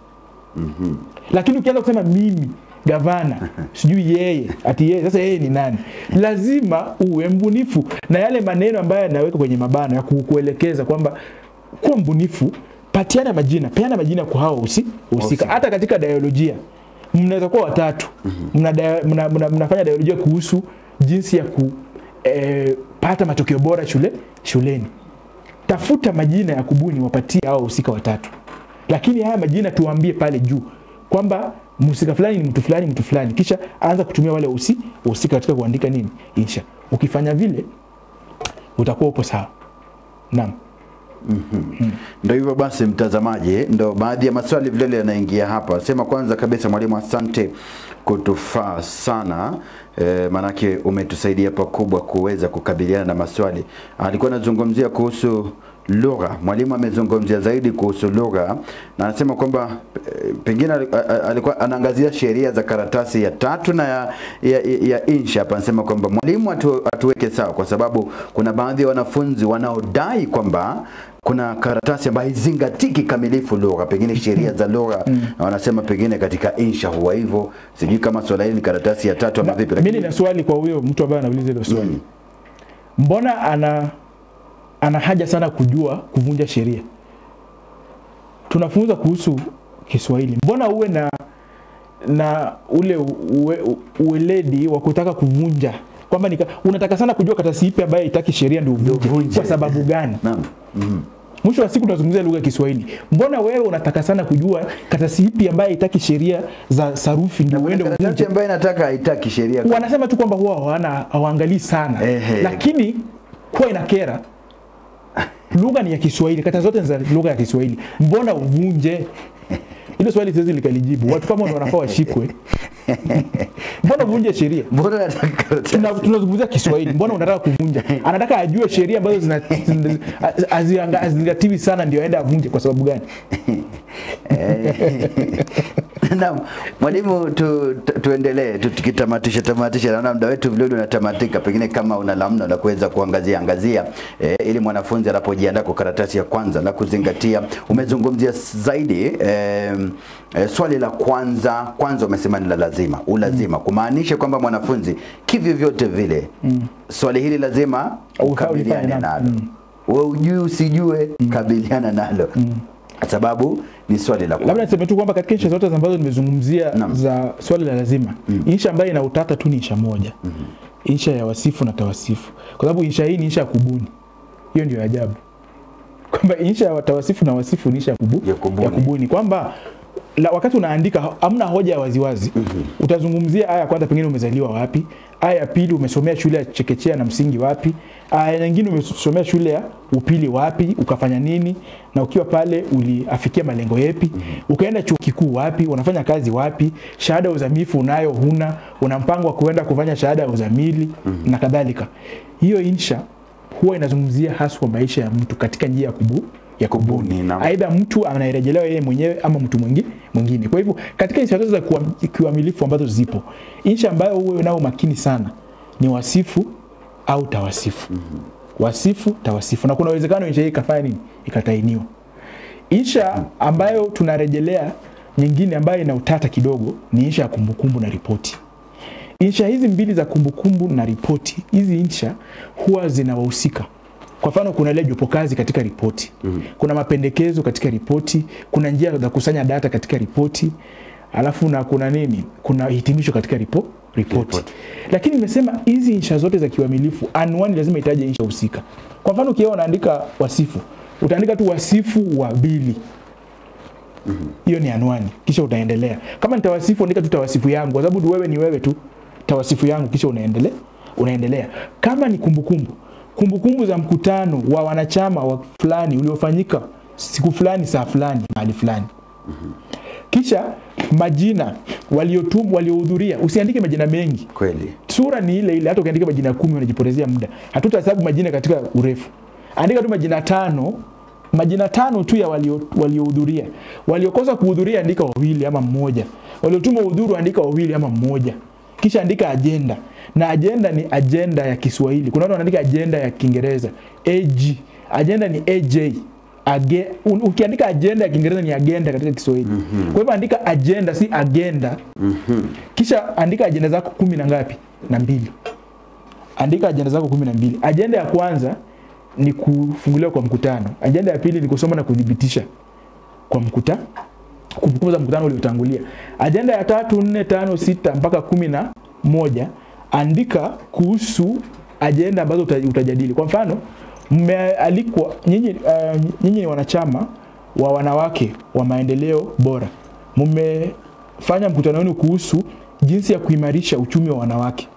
B: Lakini ukianza kusema mimi gavana, sijui yeye, ati yeye, sasa yeye ni nani? Lazima uwe mbunifu, na yale maneno ambayo yanaweka kwenye mabano ya kukuelekeza kwamba kuwa mbunifu, peana majina kwa hao husika. Hata katika dialojia mnaweza kuwa watatu, mnafanya dialojia kuhusu jinsi ya kupata matokeo bora shuleni. Tafuta majina ya kubuni, wapatie hao husika watatu. Lakini haya majina tuambie pale juu kwamba mhusika fulani ni mtu fulani, kisha anza kutumia wale husika katika kuandika nini? Insha. Ukifanya vile utakuwa upo sawa. Naam.
A: Ndio hivyo basi mtazamaji, ndio baadhi ya maswali vile yanaingia hapa. Sema kwanza kabisa mwalimu, asante kutufaa sana. Manake umetusaidia pakubwa kuweza kukabiliana na maswali. Alikuwa anazungumzia kuhusu lugha. Mwalimu amezungumzia zaidi kuhusu lugha na anasema kwamba pengine alikuwa anaangazia sheria za karatasi ya 3 na ya insha. Hapa anasema kwamba mwalimu atuweke sawa, kwa sababu kuna baadhi ya wanafunzi wanaodai kwamba kuna karatasi ambayo haizingatiki kamilifu lugha, pengine sheria za lugha, na wanasema pengine katika insha huwa hivyo. Sijui kama swala hili ni karatasi ya 3 ama vipi.
B: Mimi nina swali kwa huyo mtu ambaye anauliza hilo swali. Mbona ana haja sana kujua kuvunja sheria? Tunafunza kuhusu Kiswahili. Mbona uwe na ule ueledi wa kutaka kuvunja, kwamba unataka sana kujua karatasi ipi ambayo haitaki sheria ndio uvunje? Kwa sababu gani? Naam. Mwisho wa siku tunazungumzia lugha ya Kiswahili. Mbona wewe unataka sana kujua karatasi ipi ambayo haitaki sheria za sarufi ndio uende uvunje?
A: Karatasi ambayo inataka haitaki sheria.
B: Wanasema tu kwamba huwa hawaangalii sana. Lakini kwa inakera. Lugha ni ya Kiswahili, kata zote ni za lugha ya Kiswahili. Mbona uvunje? Hilo swali siwezi likalijibu. Watu kama wanafaa washikwe Mbona uvunje sheria?
A: Mbona nataka karatasi?
B: Tunazungumzia Kiswahili. Mbona unataka kuvunja? Anataka ajue sheria ambazo hazingatiwi sana ndio aende avunje. Kwa sababu gani?
A: Naam, mwalimu, tuendelee tukitamatisha. Naona muda wetu vile unatamatika, pengine kama una lamna la kuweza kuangazia ili mwanafunzi anapojiandaa kwa karatasi ya kwanza la kuzingatia. Umezungumzia zaidi swali la kwanza umesema ni la lazima, ulazima kumaanisha kwamba mwanafunzi kivyo vyote vile swali hili lazima ukabiliane nalo. Wewe ujue usijue, kabiliana nalo. Sababu ni swali la kwanza.
B: Labda niseme tu kwamba katika insha zote ambazo nimezungumzia za swali la lazima, insha ambayo ina utata tu ni insha moja. Insha ya wasifu na tawasifu. Kwa sababu insha hii ni insha ya kubuni. Hiyo ndio ajabu. Kwamba insha ya tawasifu na wasifu ni insha ya kubuni. Kwamba wakati unaandika hamna hoja ya waziwazi. Utazungumzia aya kwanza pengine umezaliwa wapi, aya ya pili umesomea shule ya chekechea na msingi wapi, aya nyingine umesomea shule ya upili wapi, ukafanya nini na ukiwa pale uliafikia malengo yapi, ukaenda chuo kikuu wapi, unafanya kazi wapi, shahada ya uzamifu unayo huna, una mpango wa kuenda kufanya shahada ya uzamili na kadhalika. Hiyo insha huwa inazungumzia haswa maisha ya mtu katika njia ya kubuni. Aidha mtu anairejelewa yeye mwenyewe ama mtu mwingine. Kwa hivyo katika insha zote za kiuamilifu ambazo zipo, insha ambayo uwe nao makini sana ni wasifu au tawasifu. Wasifu, tawasifu. Na kuna uwezekano insha hii ikafanya nini? Ikatainiwa. Insha ambayo tunarejelea nyingine ambayo ina utata kidogo ni insha ya kumbukumbu na ripoti. Insha hizi mbili za kumbukumbu na ripoti, hizi insha huwa zinawahusika. Kwa mfano kuna ile jopo kazi katika ripoti. Kuna mapendekezo katika ripoti, kuna njia za kusanya data katika ripoti, alafu na kuna nini? Kuna hitimisho katika ripoti. Lakini nimesema hizi insha zote za kiuamilifu, anwani lazima itaje insha husika. Kwa mfano ukiwa unaandika wasifu, utaandika tu wasifu wa Bili. Hiyo ni anwani, kisha utaendelea. Kama nitawasifu, andika tu tawasifu yangu, kwa sababu wewe ni wewe tu, tawasifu yangu, kisha unaendelea. Kama ni kumbukumbu za mkutano wa wanachama wa fulani uliofanyika siku fulani, saa fulani, mahali fulani. Kisha majina waliohudhuria, usiandike majina mengi.
A: Kweli.
B: Sura ni ile hata ukiandika majina 10 unajipotezea muda. Hatutahesabu majina katika urefu. Andika tu majina 5, majina 5 tu ya waliohudhuria. Waliokosa kuhudhuria andika 2 ama 1. Waliotuma udhuru andika 2 ama 1. Kisha andika agenda. Na agenda ni agenda ya Kiswahili. Kuna watu wanaandika agenda ya Kiingereza. AG. Agenda ni AJ. Ukiandika agenda ya Kiingereza ni agenda katika Kiswahili. Kwa hivyo andika agenda si agenda. Kisha andika agenda zako 10 na ngapi? Na 2. Andika agenda zako 12. Agenda ya kwanza ni kufunguliwa kwa mkutano. Agenda ya pili ni kusoma na kudhibitisha kwa mkutano. Kumbukumbu mkutano uliotangulia. Agenda ya 3, 4, 5, 6 mpaka 11 andika kuhusu agenda ambazo utajadili. Kwa mfano, mmealikwa nyinyi ni wanachama wa wanawake wa maendeleo bora. Mmefanya mkutano wenu kuhusu jinsi ya kuimarisha uchumi wa wanawake.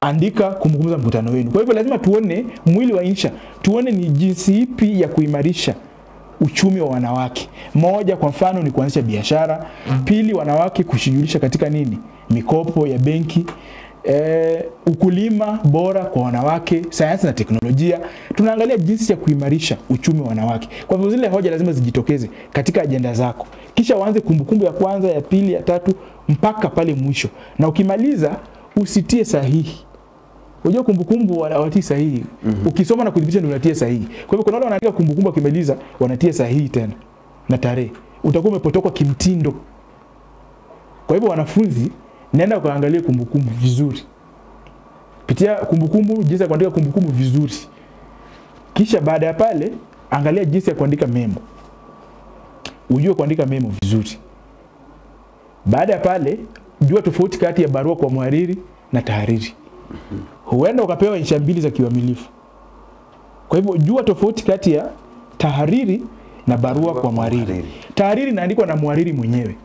B: Andika kumbukumbu za mkutano wenu. Kwa hivyo lazima tuone mwili wa insha. Tuone ni jinsi ipi ya kuimarisha uchumi wa wanawake. Moja kwa mfano ni kuanzisha biashara. Pili, wanawake kushughulisha katika nini? Mikopo ya benki. Ukulima bora kwa wanawake, sayansi na teknolojia. Tunaangalia jinsi ya kuimarisha uchumi wa wanawake. Kwa hivyo zile hoja lazima zijitokeze katika ajenda zako. Kisha uanze kumbukumbu ya kwanza, ya pili, ya tatu mpaka pale mwisho. Na ukimaliza usitie sahihi. Unajua kumbukumbu wanatia sahihi. Ukisoma na kudhibitisha ndio unatia sahihi. Kwa hivyo kuna wale wanaandika kumbukumbu akimaliza wanatia sahihi tena na tarehe. Utakuwa umepotoka kimtindo. Kwa hivyo wanafunzi, nenda ukaangalie kumbukumbu vizuri. Pitia kumbukumbu, jinsi ya kuandika kumbukumbu vizuri. Kisha baada ya pale angalia jinsi ya kuandika memo. Ujue kuandika memo vizuri. Baada ya pale jua tofauti kati ya barua kwa mhariri na tahariri. Huenda ukapewa insha mbili za kiuamilifu. Kwa hivyo jua tofauti kati ya tahariri na barua kwa mhariri. Tahariri inaandikwa na mhariri mwenyewe.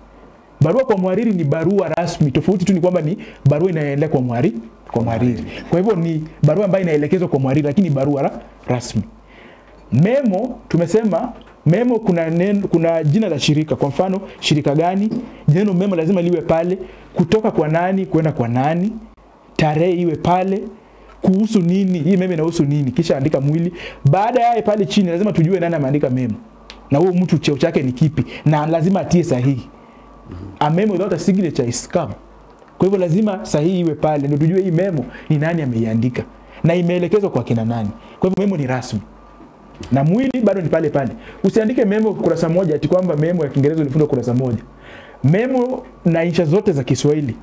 B: Barua kwa mhariri ni barua rasmi. Tofauti tu ni kwamba ni barua inayoelekea kwa mhariri. Kwa hivyo ni barua ambayo inaelekezwa kwa mhariri lakini barua rasmi. Memo tumesema Memo kuna jina la shirika. Kwa mfano, shirika gani? Neno memo lazima liwe pale, kutoka kwa nani kwenda kwa nani, tarehe iwe pale, kuhusu nini, hii memo inahusu nini, kisha andika mwili. Baada ya pale chini lazima tujue nani ameandika memo. Na huyo mtu cheo chake ni kipi, na lazima atie sahihi. A memo without a signature is scam. Kwa hivyo lazima sahihi iwe pale ndio tujue hii memo ni nani ameiandika na imeelekezwa kwa kina nani. Kwa hivyo memo ni rasmi. Na mwili bado ni pale pale. Usiandike memo kurasa moja ati kwamba memo ya Kiingereza ilifundwa kurasa moja. Memo na insha zote za Kiswahili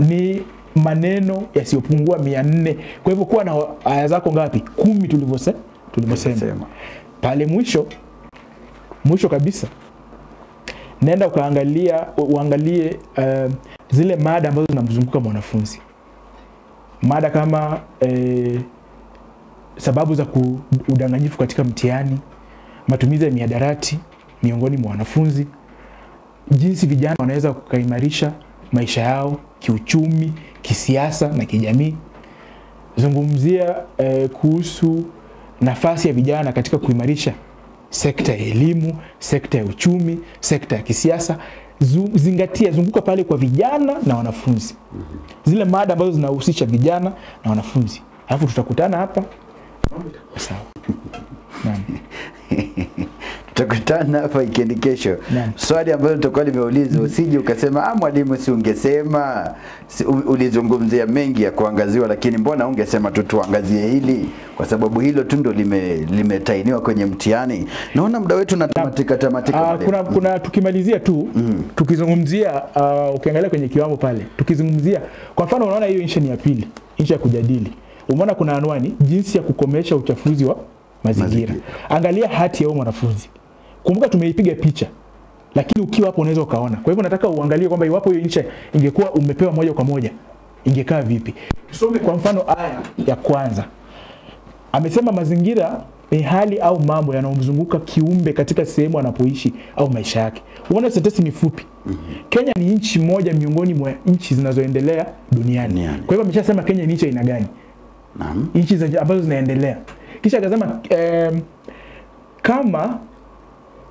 B: ni maneno yasiyopungua 400. Kwa hivyo kuwa na aya zako ngapi? 10 tulivyosema. Pale mwisho kabisa nenda uangalie zile mada ambazo zinamzunguka mwanafunzi. Mada kama sababu za udanganyifu katika mtihani, matumizi ya mihadarati miongoni mwa wanafunzi, jinsi vijana wanaweza kukaimarisha maisha yao kiuchumi, kisiasa na kijamii. Zungumzia kuhusu nafasi ya vijana katika kuimarisha sekta ya elimu, sekta ya uchumi, sekta ya kisiasa. Zunguka pale kwa vijana na wanafunzi. Zile mada ambazo zinahusisha vijana na wanafunzi. Alafu tutakutana hapa. Sawa. Naam.
A: Tutakutana hapa weekend kesho. Swali ambalo tutakuwa limeulizwa usije ukasema mwalimu si ungesema ulizungumzia mengi ya kuangaziwa, lakini mbona ungesema tu tuangazie hili kwa sababu hilo tu ndo limetainiwa kwenye mtihani. Naona muda wetu unatamatika.
B: Kuna tukimalizia tu tukizungumzia ukiangalia kwenye kiwamo pale tukizungumzia kwa mfano unaona hiyo insha ni ya pili, insha ya kujadili. Umeona kuna anwani jinsi ya kukomesha uchafuzi wa mazingira. Angalia hati ya huyo mwanafunzi. Kumbuka tumeipiga picha. Lakini ukiwa hapo unaweza ukaona. Kwa hivyo nataka uangalie kwamba iwapo hiyo insha ingekuwa umepewa moja kwa moja ingekaa vipi. Tusome kwa mfano aya ya kwanza. Amesema mazingira ni hali au mambo yanayomzunguka kiumbe katika sehemu anapoishi au maisha yake. Unaona sentensi ni fupi. Kenya ni nchi moja miongoni mwa nchi zinazoendelea duniani. Kwa hivyo ameshasema Kenya ni nchi aina gani?
A: Naam.
B: Nchi ambazo zinaendelea. Kisha akasema kama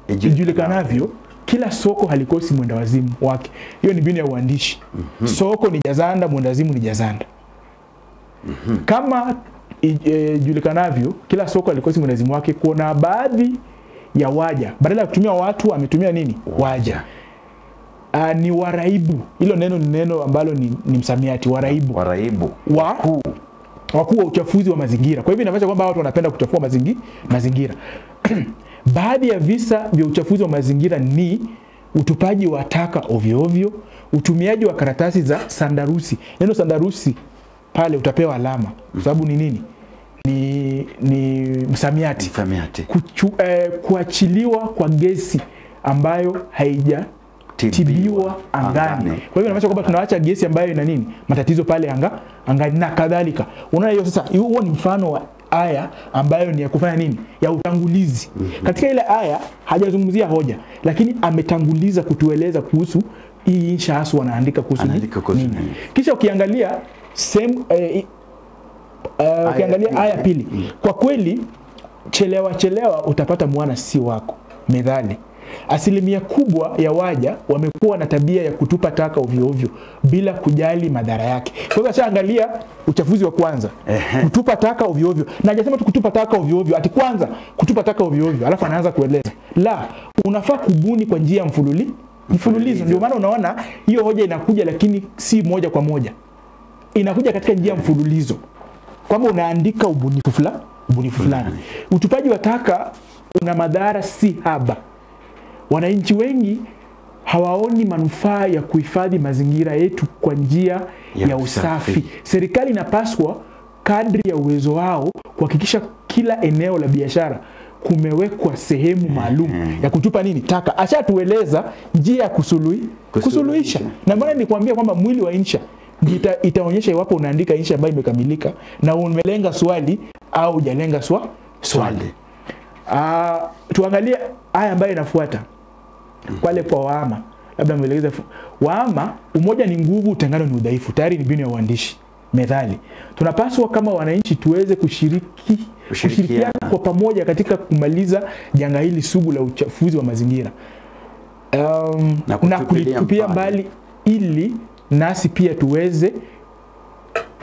B: ijulikanavyo kila soko halikosi mwenda wazimu wake. Hiyo ni mbinu ya uandishi. Soko ni jazanda, mwenda wazimu ni jazanda. Kama ijulikanavyo kila soko halikosi mwenda wazimu wake, kuna baadhi ya waja badala ya kutumia watu ametumia nini? Waja. Ni waraibu. Hilo neno ni neno ambalo ni msamiati. Waraibu wakuu wa uchafuzi wa mazingira. Kwa hivyo inamaanisha kwamba watu wanapenda kuchafua mazingira. Baadhi ya visa vya uchafuzi wa mazingira ni utupaji wa taka ovyo ovyo, utumiaji wa karatasi za sandarusi. Neno sandarusi pale utapewa alama. Kwa sababu ni nini? Ni msamiati. Kuachiliwa kwa gesi ambayo haijatibiwa angani. Kwa hivyo inamaanisha kwamba tunaacha gesi ambayo ina nini? Matatizo pale angani na kadhalika. Unaona hiyo sasa, huo ni mfano wa aya ambayo ni ya kufanya nini? Ya utangulizi. Katika ile aya hajazungumzia hoja, lakini ametanguliza kutueleza kuhusu hii insha haswa wanaandika kuhusu nini. Kisha ukiangalia ukiangalia aya pili, kwa kweli chelewa utapata mwana si wako. Methali. Asilimia kubwa ya waja wamekuwa na tabia ya kutupa taka ovyo ovyo bila kujali madhara yake. Kwa hivyo ashaangalia uchafuzi wa kwanza. Kutupa taka ovyo ovyo. Na hajasema tu kutupa taka ovyo ovyo, ati kwanza kutupa taka ovyo ovyo, alafu anaanza kueleza. La, unafaa kubuni kwa njia ya mfululizo. Ndio maana unaona hiyo hoja inakuja lakini si moja kwa moja. Inakuja katika njia ya mfululizo. Kwamba unaandika ubunifu fulani. Utupaji wa taka una madhara si haba. Wananchi wengi hawaoni manufaa ya kuhifadhi mazingira yetu kwa njia ya usafi. Serikali inapaswa kadri ya uwezo wao kuhakikisha kila eneo la biashara kumewekwa sehemu maalum ya kutupa nini? Taka. Ashatueleza njia ya kusuluhisha. Na maana nikwambia kwamba mwili wa insha itaonyesha iwapo unaandika insha ambayo imekamilika na umelenga swali au hujalenga swali. Tuangalie aya ambayo inafuata. Wale kwa Wahama, labda mwelekeze Wahama, umoja ni nguvu, utengano ni udhaifu. Tayari ni mbinu ya uandishi. methali. Tunapaswa kama wananchi tuweze kushirikiana kwa pamoja katika kumaliza janga hili sugu la uchafuzi wa mazingira. Na kulitupia mbali ili nasi pia tuweze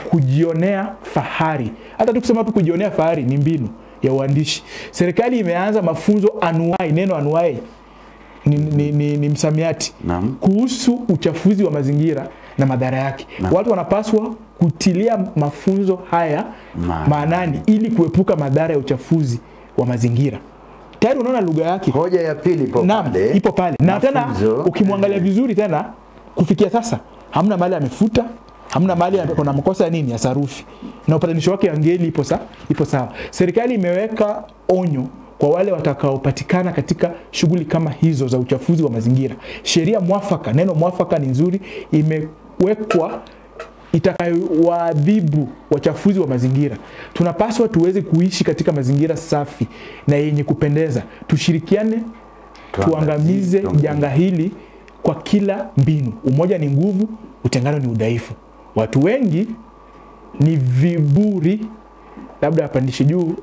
B: kujionea fahari. Hata tukisema tu kujionea fahari ni mbinu ya uandishi. Serikali imeanza mafunzo anuai, neno anuai ni msamiati kuhusu uchafuzi wa mazingira na madhara yake. Watu wanapaswa kutilia mafunzo haya maanani ili kuepuka madhara ya uchafuzi wa mazingira. Tayari unaona lugha yake. Hoja ya pili ipo pale. Na tena ukimwangalia vizuri tena kufikia sasa hamna mahali amefuta, hamna mahali kuna makosa ya nini ya sarufi. Na upatanisho wake angeli ipo sawa. Serikali imeweka onyo kwa wale watakaopatikana katika shughuli kama hizo za uchafuzi wa mazingira. Sheria mwafaka, neno mwafaka ni nzuri, imewekwa itakayowaadhibu wachafuzi wa mazingira. Tunapaswa tuweze kuishi katika mazingira safi na yenye kupendeza. Tushirikiane tuangamize janga hili kwa kila mbinu. Umoja ni nguvu, utengano ni udhaifu. Watu wengi ni viburi. Labda apandishe juu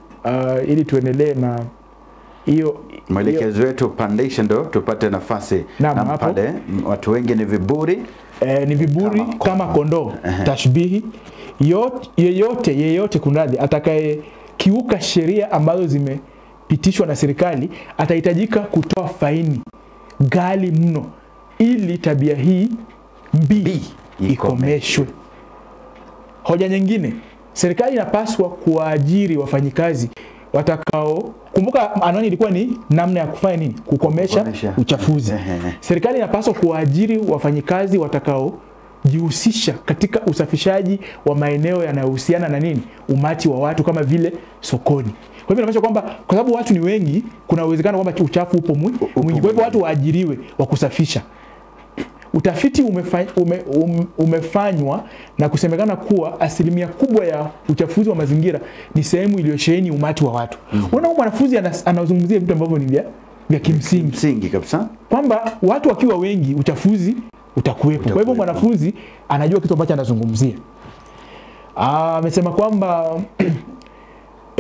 B: ili tuendelee na hiyo
A: mwelekezo wetu, pandisha ndo tupate nafasi. Na pale watu wengi ni viburi.
B: Ni viburi kama kondoo. Tashbihi yeyote kunradhi atakaye kiuka sheria ambazo zimepitishwa na serikali atahitajika kutoa faini ghali mno ili tabia hii mbii ikomeshwe. Hoja nyingine, serikali inapaswa kuajiri wafanyikazi watakao, kumbuka anwani ilikuwa ni namna ya kufanya nini? Kukomesha uchafuzi. Serikali inapaswa kuajiri wafanyikazi watakao jihusisha katika usafishaji wa maeneo yanayohusiana na nini? Umati wa watu kama vile sokoni. Kwa hivyo inamaanisha kwamba kwa sababu watu ni wengi, kuna uwezekano kwamba uchafu upo mwingi. Kwa hivyo watu waajiriwe wa kusafisha. Utafiti umefanywa na kusemekana kuwa asilimia kubwa ya uchafuzi wa mazingira ni sehemu iliyosheheni umati wa watu. Unaona mwanafunzi anazungumzia vitu ambavyo ni vya kimsingi
A: kabisa.
B: Kwamba watu wakiwa wengi uchafuzi utakuwepo. Kwa hivyo mwanafunzi anajua kitu ambacho anazungumzia. Amesema kwamba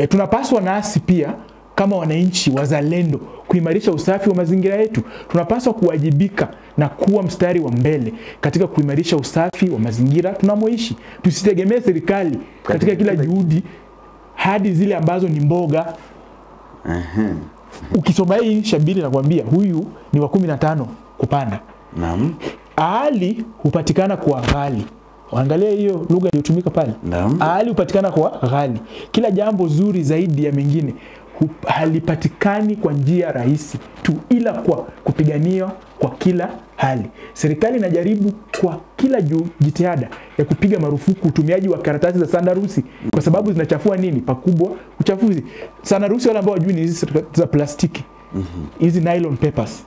B: tunapaswa nasi pia kama wananchi wazalendo kuimarisha usafi wa mazingira yetu. Tunapaswa kuwajibika na kuwa mstari wa mbele katika kuimarisha usafi wa mazingira tunamoishi. Tusitegemee serikali katika kila juhudi hadi zile ambazo ni mboga. Ukisoma hii shabiri nakwambia huyu ni wa 15 kupanda.
A: Naam.
B: Ahali hupatikana kwa ghali. Angalia hiyo lugha iliyotumika pale. Ahali hupatikana kwa ghali. Kila jambo zuri zaidi ya mengine halipatikani kwa njia rahisi tu, ila kwa kupiganiwa kwa kila hali. Serikali inajaribu kwa kila jitihada ya kupiga marufuku utumiaji wa karatasi za sandarusi kwa sababu zinachafua nini? Pakubwa uchafuzi. Sandarusi wale ambao wajui ni hizi za plastiki. Hizi nylon papers.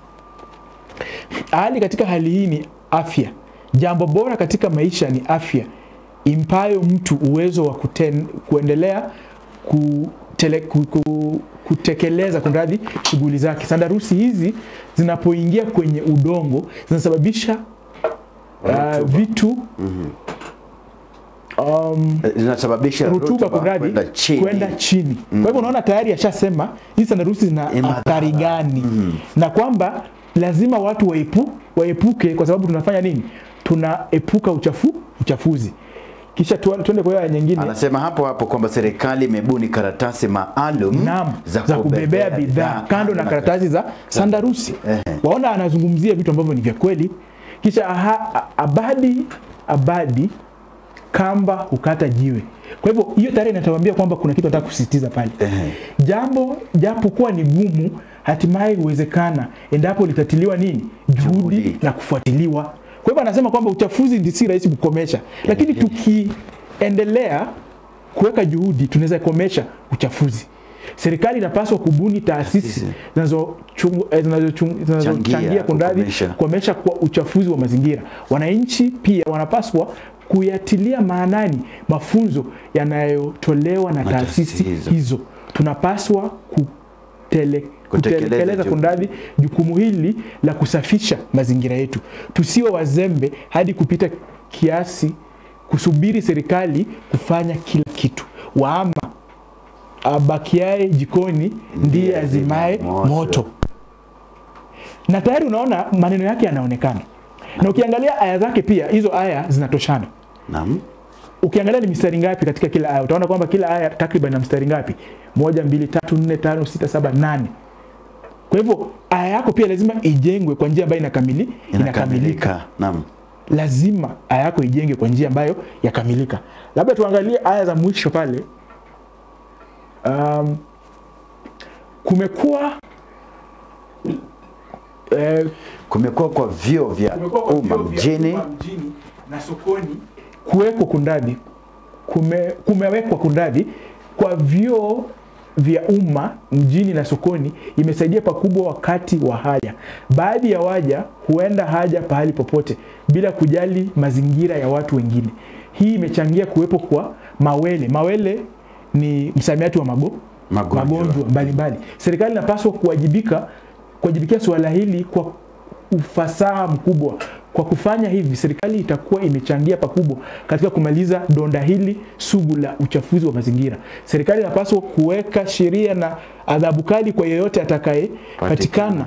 B: Hali katika hali hii ni afya. Jambo bora katika maisha ni afya impayo mtu uwezo wa kuendelea kutekeleza kunradhi shughuli zake. Sandarusi hizi zinapoingia kwenye udongo zinasababisha vitu
A: zinasababisha
B: rutuba kunradhi kwenda chini. Kwa hivyo unaona tayari ashasema hizi sandarusi zina athari gani na kwamba lazima watu waepuke kwa sababu tunafanya nini? Tunaepuka uchafuzi. Kisha tuende kwa hiyo nyingine.
A: Anasema hapo kwamba serikali imebuni karatasi maalum
B: za kubebea bidhaa kando na karatasi za sandarusi. Waona anazungumzia vitu ambavyo ni vya kweli. Kisha abadi kamba hukata jiwe. Kwa hivyo hiyo tarehe inatuambia kwamba kuna kitu nataka kusisitiza pale. Jambo japo kuwa ni gumu hatimaye huwezekana endapo litatiliwa nini? Juhudi na kufuatiliwa. Kwa hivyo anasema kwamba uchafuzi si rahisi kukomesha, lakini tukiendelea kuweka juhudi tunaweza komesha uchafuzi. Serikali inapaswa kubuni taasisi zinazochangia kukomesha kwa uchafuzi wa mazingira. Wananchi pia wanapaswa kuyatilia maanani mafunzo yanayotolewa na taasisi hizo. Tunapaswa kutekeleza kunradhi jukumu hili la kusafisha mazingira yetu. Tusiwe wazembe hadi kupita kiasi kusubiri serikali kufanya kila kitu. Waama abakiae jikoni ndiye azimae moto. Na tayari unaona maneno yake yanaonekana. Na ukiangalia aya zake pia, hizo aya zinatoshana.
A: Naam.
B: Ukiangalia ni mistari ngapi katika kila aya, utaona kwamba kila aya takriban na mstari ngapi? 1 2 3 4 5 6 7 8. Kwa hivyo aya yako pia lazima ijengwe kwa njia ambayo inakamilika.
A: Naam.
B: Lazima aya yako ijenge kwa njia ambayo yakamilika. Labda tuangalie aya za mwisho pale.
A: Kumekuwa kwa vyuo vya umma mjini
B: na sokoni kuwekwa kundadi, kumewekwa kundadi kwa vyuo vya umma mjini na sokoni imesaidia pakubwa wakati wa haja. Baadhi ya waja huenda haja pahali popote bila kujali mazingira ya watu wengine. Hii imechangia kuwepo kwa mawele. Mawele ni msamiati wa magonjwa mbalimbali. Serikali inapaswa kuwajibikia suala hili kwa ufasaha mkubwa. Kwa kufanya hivi, serikali itakuwa imechangia pakubwa katika kumaliza donda hili sugu la uchafuzi wa mazingira. Serikali inapaswa kuweka sheria na adhabu kali kwa yeyote atakaye patikana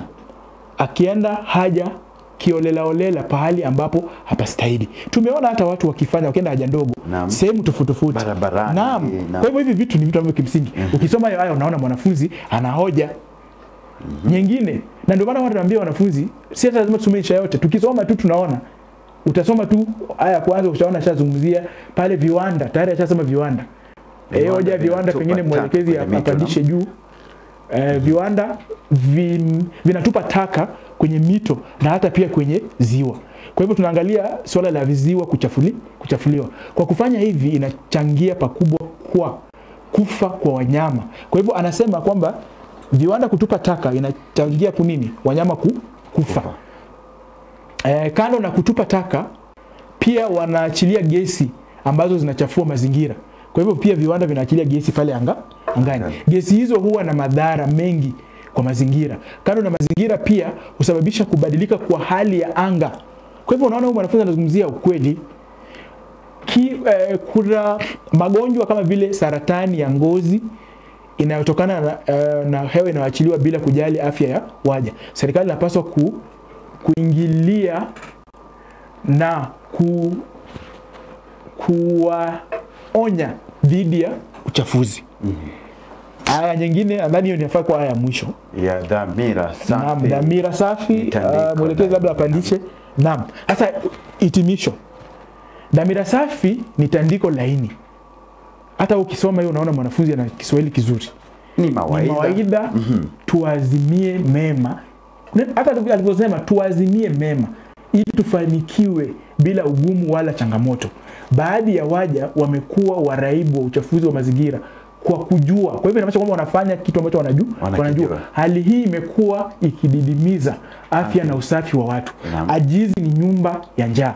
B: akienda haja kiolelaolela pahali ambapo hapastahili. Tumeona hata watu wakienda haja ndogo sehemu tofauti
A: barabarani.
B: Naam. Kwa hivyo hivi vitu ni vitu ambavyo kimsingi ukisoma haya unaona mwanafunzi anahoja nyingine. Na ndio maana watu wanaambia wanafunzi si hata lazima tusome insha yote. Tukisoma tu tunaona. Utasoma tu aya kwanza utaona shazungumzia pale viwanda. Tayari ashasema viwanda. Hoja viwanda pengine mwelekezi apandishe juu. Viwanda vinatupa taka kwenye mito na hata pia kwenye ziwa. Kwa hivyo tunaangalia swala la viziwa kuchafuliwa. Kwa kufanya hivi inachangia pakubwa kwa kufa kwa wanyama. Kwa hivyo anasema kwamba viwanda kutupa taka inachangia kunini? Wanyama kufa. Kando na kutupa taka pia wanaachilia gesi ambazo zinachafua mazingira. Kwa hivyo pia viwanda vinaachilia gesi pale angani. Gesi hizo huwa na madhara mengi kwa mazingira. Kando na mazingira pia husababisha kubadilika kwa hali ya anga. Kwa hivyo unaona huyu mwanafunzi anazungumzia ukweli. Kuna magonjwa kama vile saratani ya ngozi inayotokana na hewa inayoachiliwa bila kujali afya ya waja. Serikali inapaswa kuingilia na kuwaonya dhidi ya uchafuzi. Aya nyingine nadhani hiyo inafaa kwa aya ya mwisho.
A: Ya dhamira safi.
B: Naam, dhamira safi. Mwelekezi labda apandishe. Naam. Sasa hitimisho. Dhamira safi ni tandiko laini. Hata ukisoma hiyo unaona mwanafunzi ana Kiswahili kizuri.
A: Ni mawaidha.
B: Tuazimie mema. Hata alivyosema tuazimie mema ili tufanikiwe bila ugumu wala changamoto. Baadhi ya waja wamekuwa waraibu wa uchafuzi wa mazingira kwa kujua. Kwa hivyo inamaanisha kwamba wanafanya kitu ambacho wanajua. Hali hii imekuwa ikididimiza afya na usafi wa watu. Ajizi ni nyumba ya njaa.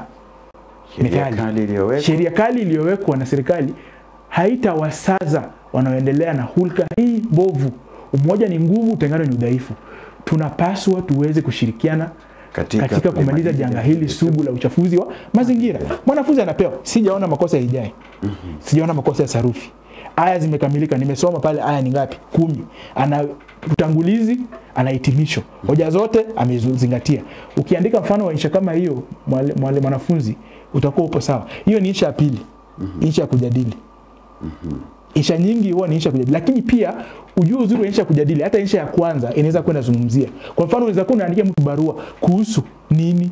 B: Sheria kali iliyowekwa na serikali haitawasaza wanaoendelea na hulka hii bovu. Umoja ni nguvu, utengano ni udhaifu. Tunapaswa tuweze kushirikiana katika kumaliza janga hili sugu la uchafuzi wa mazingira. Mwanafunzi anapewa, sijaona makosa ya hijai. Sijaona makosa ya sarufi. Aya zimekamilika, nimesoma pale aya ni ngapi? 10. Ana utangulizi, ana hitimisho. Hoja zote amezingatia. Ukiandika mfano wa insha kama hiyo mwanafunzi utakuwa upo sawa. Hiyo ni insha ya pili. Insha ya kujadili. Insha nyingi huwa ni insha kujadili, lakini pia ujue uzuri wa insha kujadili. Hata insha ya kwanza inaweza kwenda zungumzia. Kwa mfano unaweza kuwa unaandikia mtu barua kuhusu nini?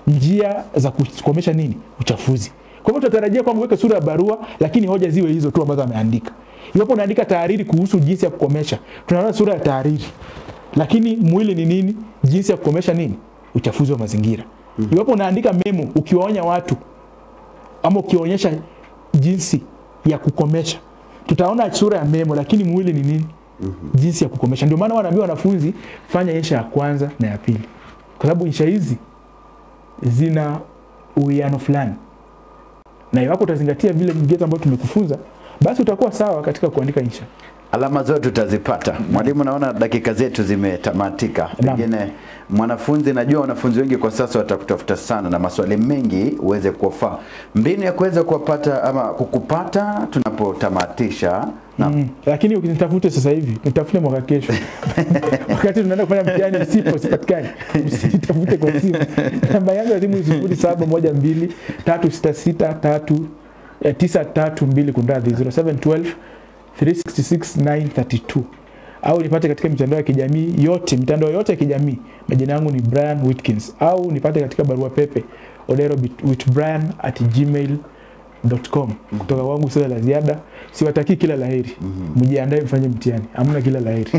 B: Njia za kukomesha nini? Uchafuzi. Kwa hivyo tutarajia kwamba uweke sura ya barua lakini hoja ziwe hizo tu ambazo ameandika. Iwapo unaandika tahariri kuhusu jinsi ya kukomesha, tunaona sura ya tahariri. Lakini mwili ni nini? Jinsi ya kukomesha nini? Uchafuzi wa mazingira. Iwapo unaandika memo ukiwaonya watu ama ukionyesha jinsi ya kukomesha, tutaona sura ya memo lakini mwili ni nini? Jinsi ya kukomesha. Ndio maana wanaambia wanafunzi fanya insha ya kwanza na ya pili. Kwa sababu insha hizi zina uwiano fulani. Na iwapo utazingatia vile vigezo ambavyo tumekufunza, basi utakuwa sawa katika kuandika insha.
A: Alama zote tutazipata. Mwalimu, naona dakika zetu zimetamatika. Pengine mwanafunzi, najua wanafunzi wengi kwa sasa watakutafuta sana na maswali mengi uweze kuwafaa. Mbinu ya kuweza kuwapata ama kukupata tunapotamatisha.
B: Lakini ukinitafute sasa hivi, nitafute mwaka kesho. Wakati tunaenda kufanya mtihani sipatikani. Usitafute kwa simu. Namba yangu ya simu ni 0712 366 932 kundadhi 0712 366 932, au nipate katika mitandao ya kijamii yote, mitandao yote ya kijamii. Majina yangu ni Brian Whitkins, au nipate katika barua pepe oderowithbrian@gmail.com. Kutoka wangu sasa la ziada, siwataki kila laheri. Mjiandae mfanye mtihani. Hamna kila laheri.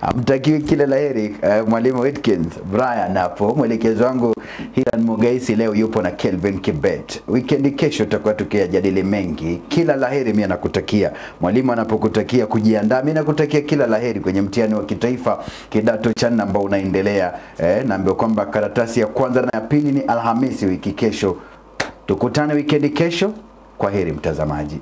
A: Amtakiwi kila laheri mwalimu Whitkins. Brian hapo, mwelekezo wangu Hilan Mugaisi leo yupo na Kelvin Kibet. Weekend kesho tutakuwa tukijadili mengi. Kila laheri mimi nakutakia. Mwalimu anapokutakia kujiandaa, mimi nakutakia kila laheri kwenye mtihani wa kitaifa kidato cha 4 ambao unaendelea. Naambia kwamba karatasi ya kwanza na ya pili ni Alhamisi wiki kesho. Tukutane weekend kesho. Kwaheri mtazamaji.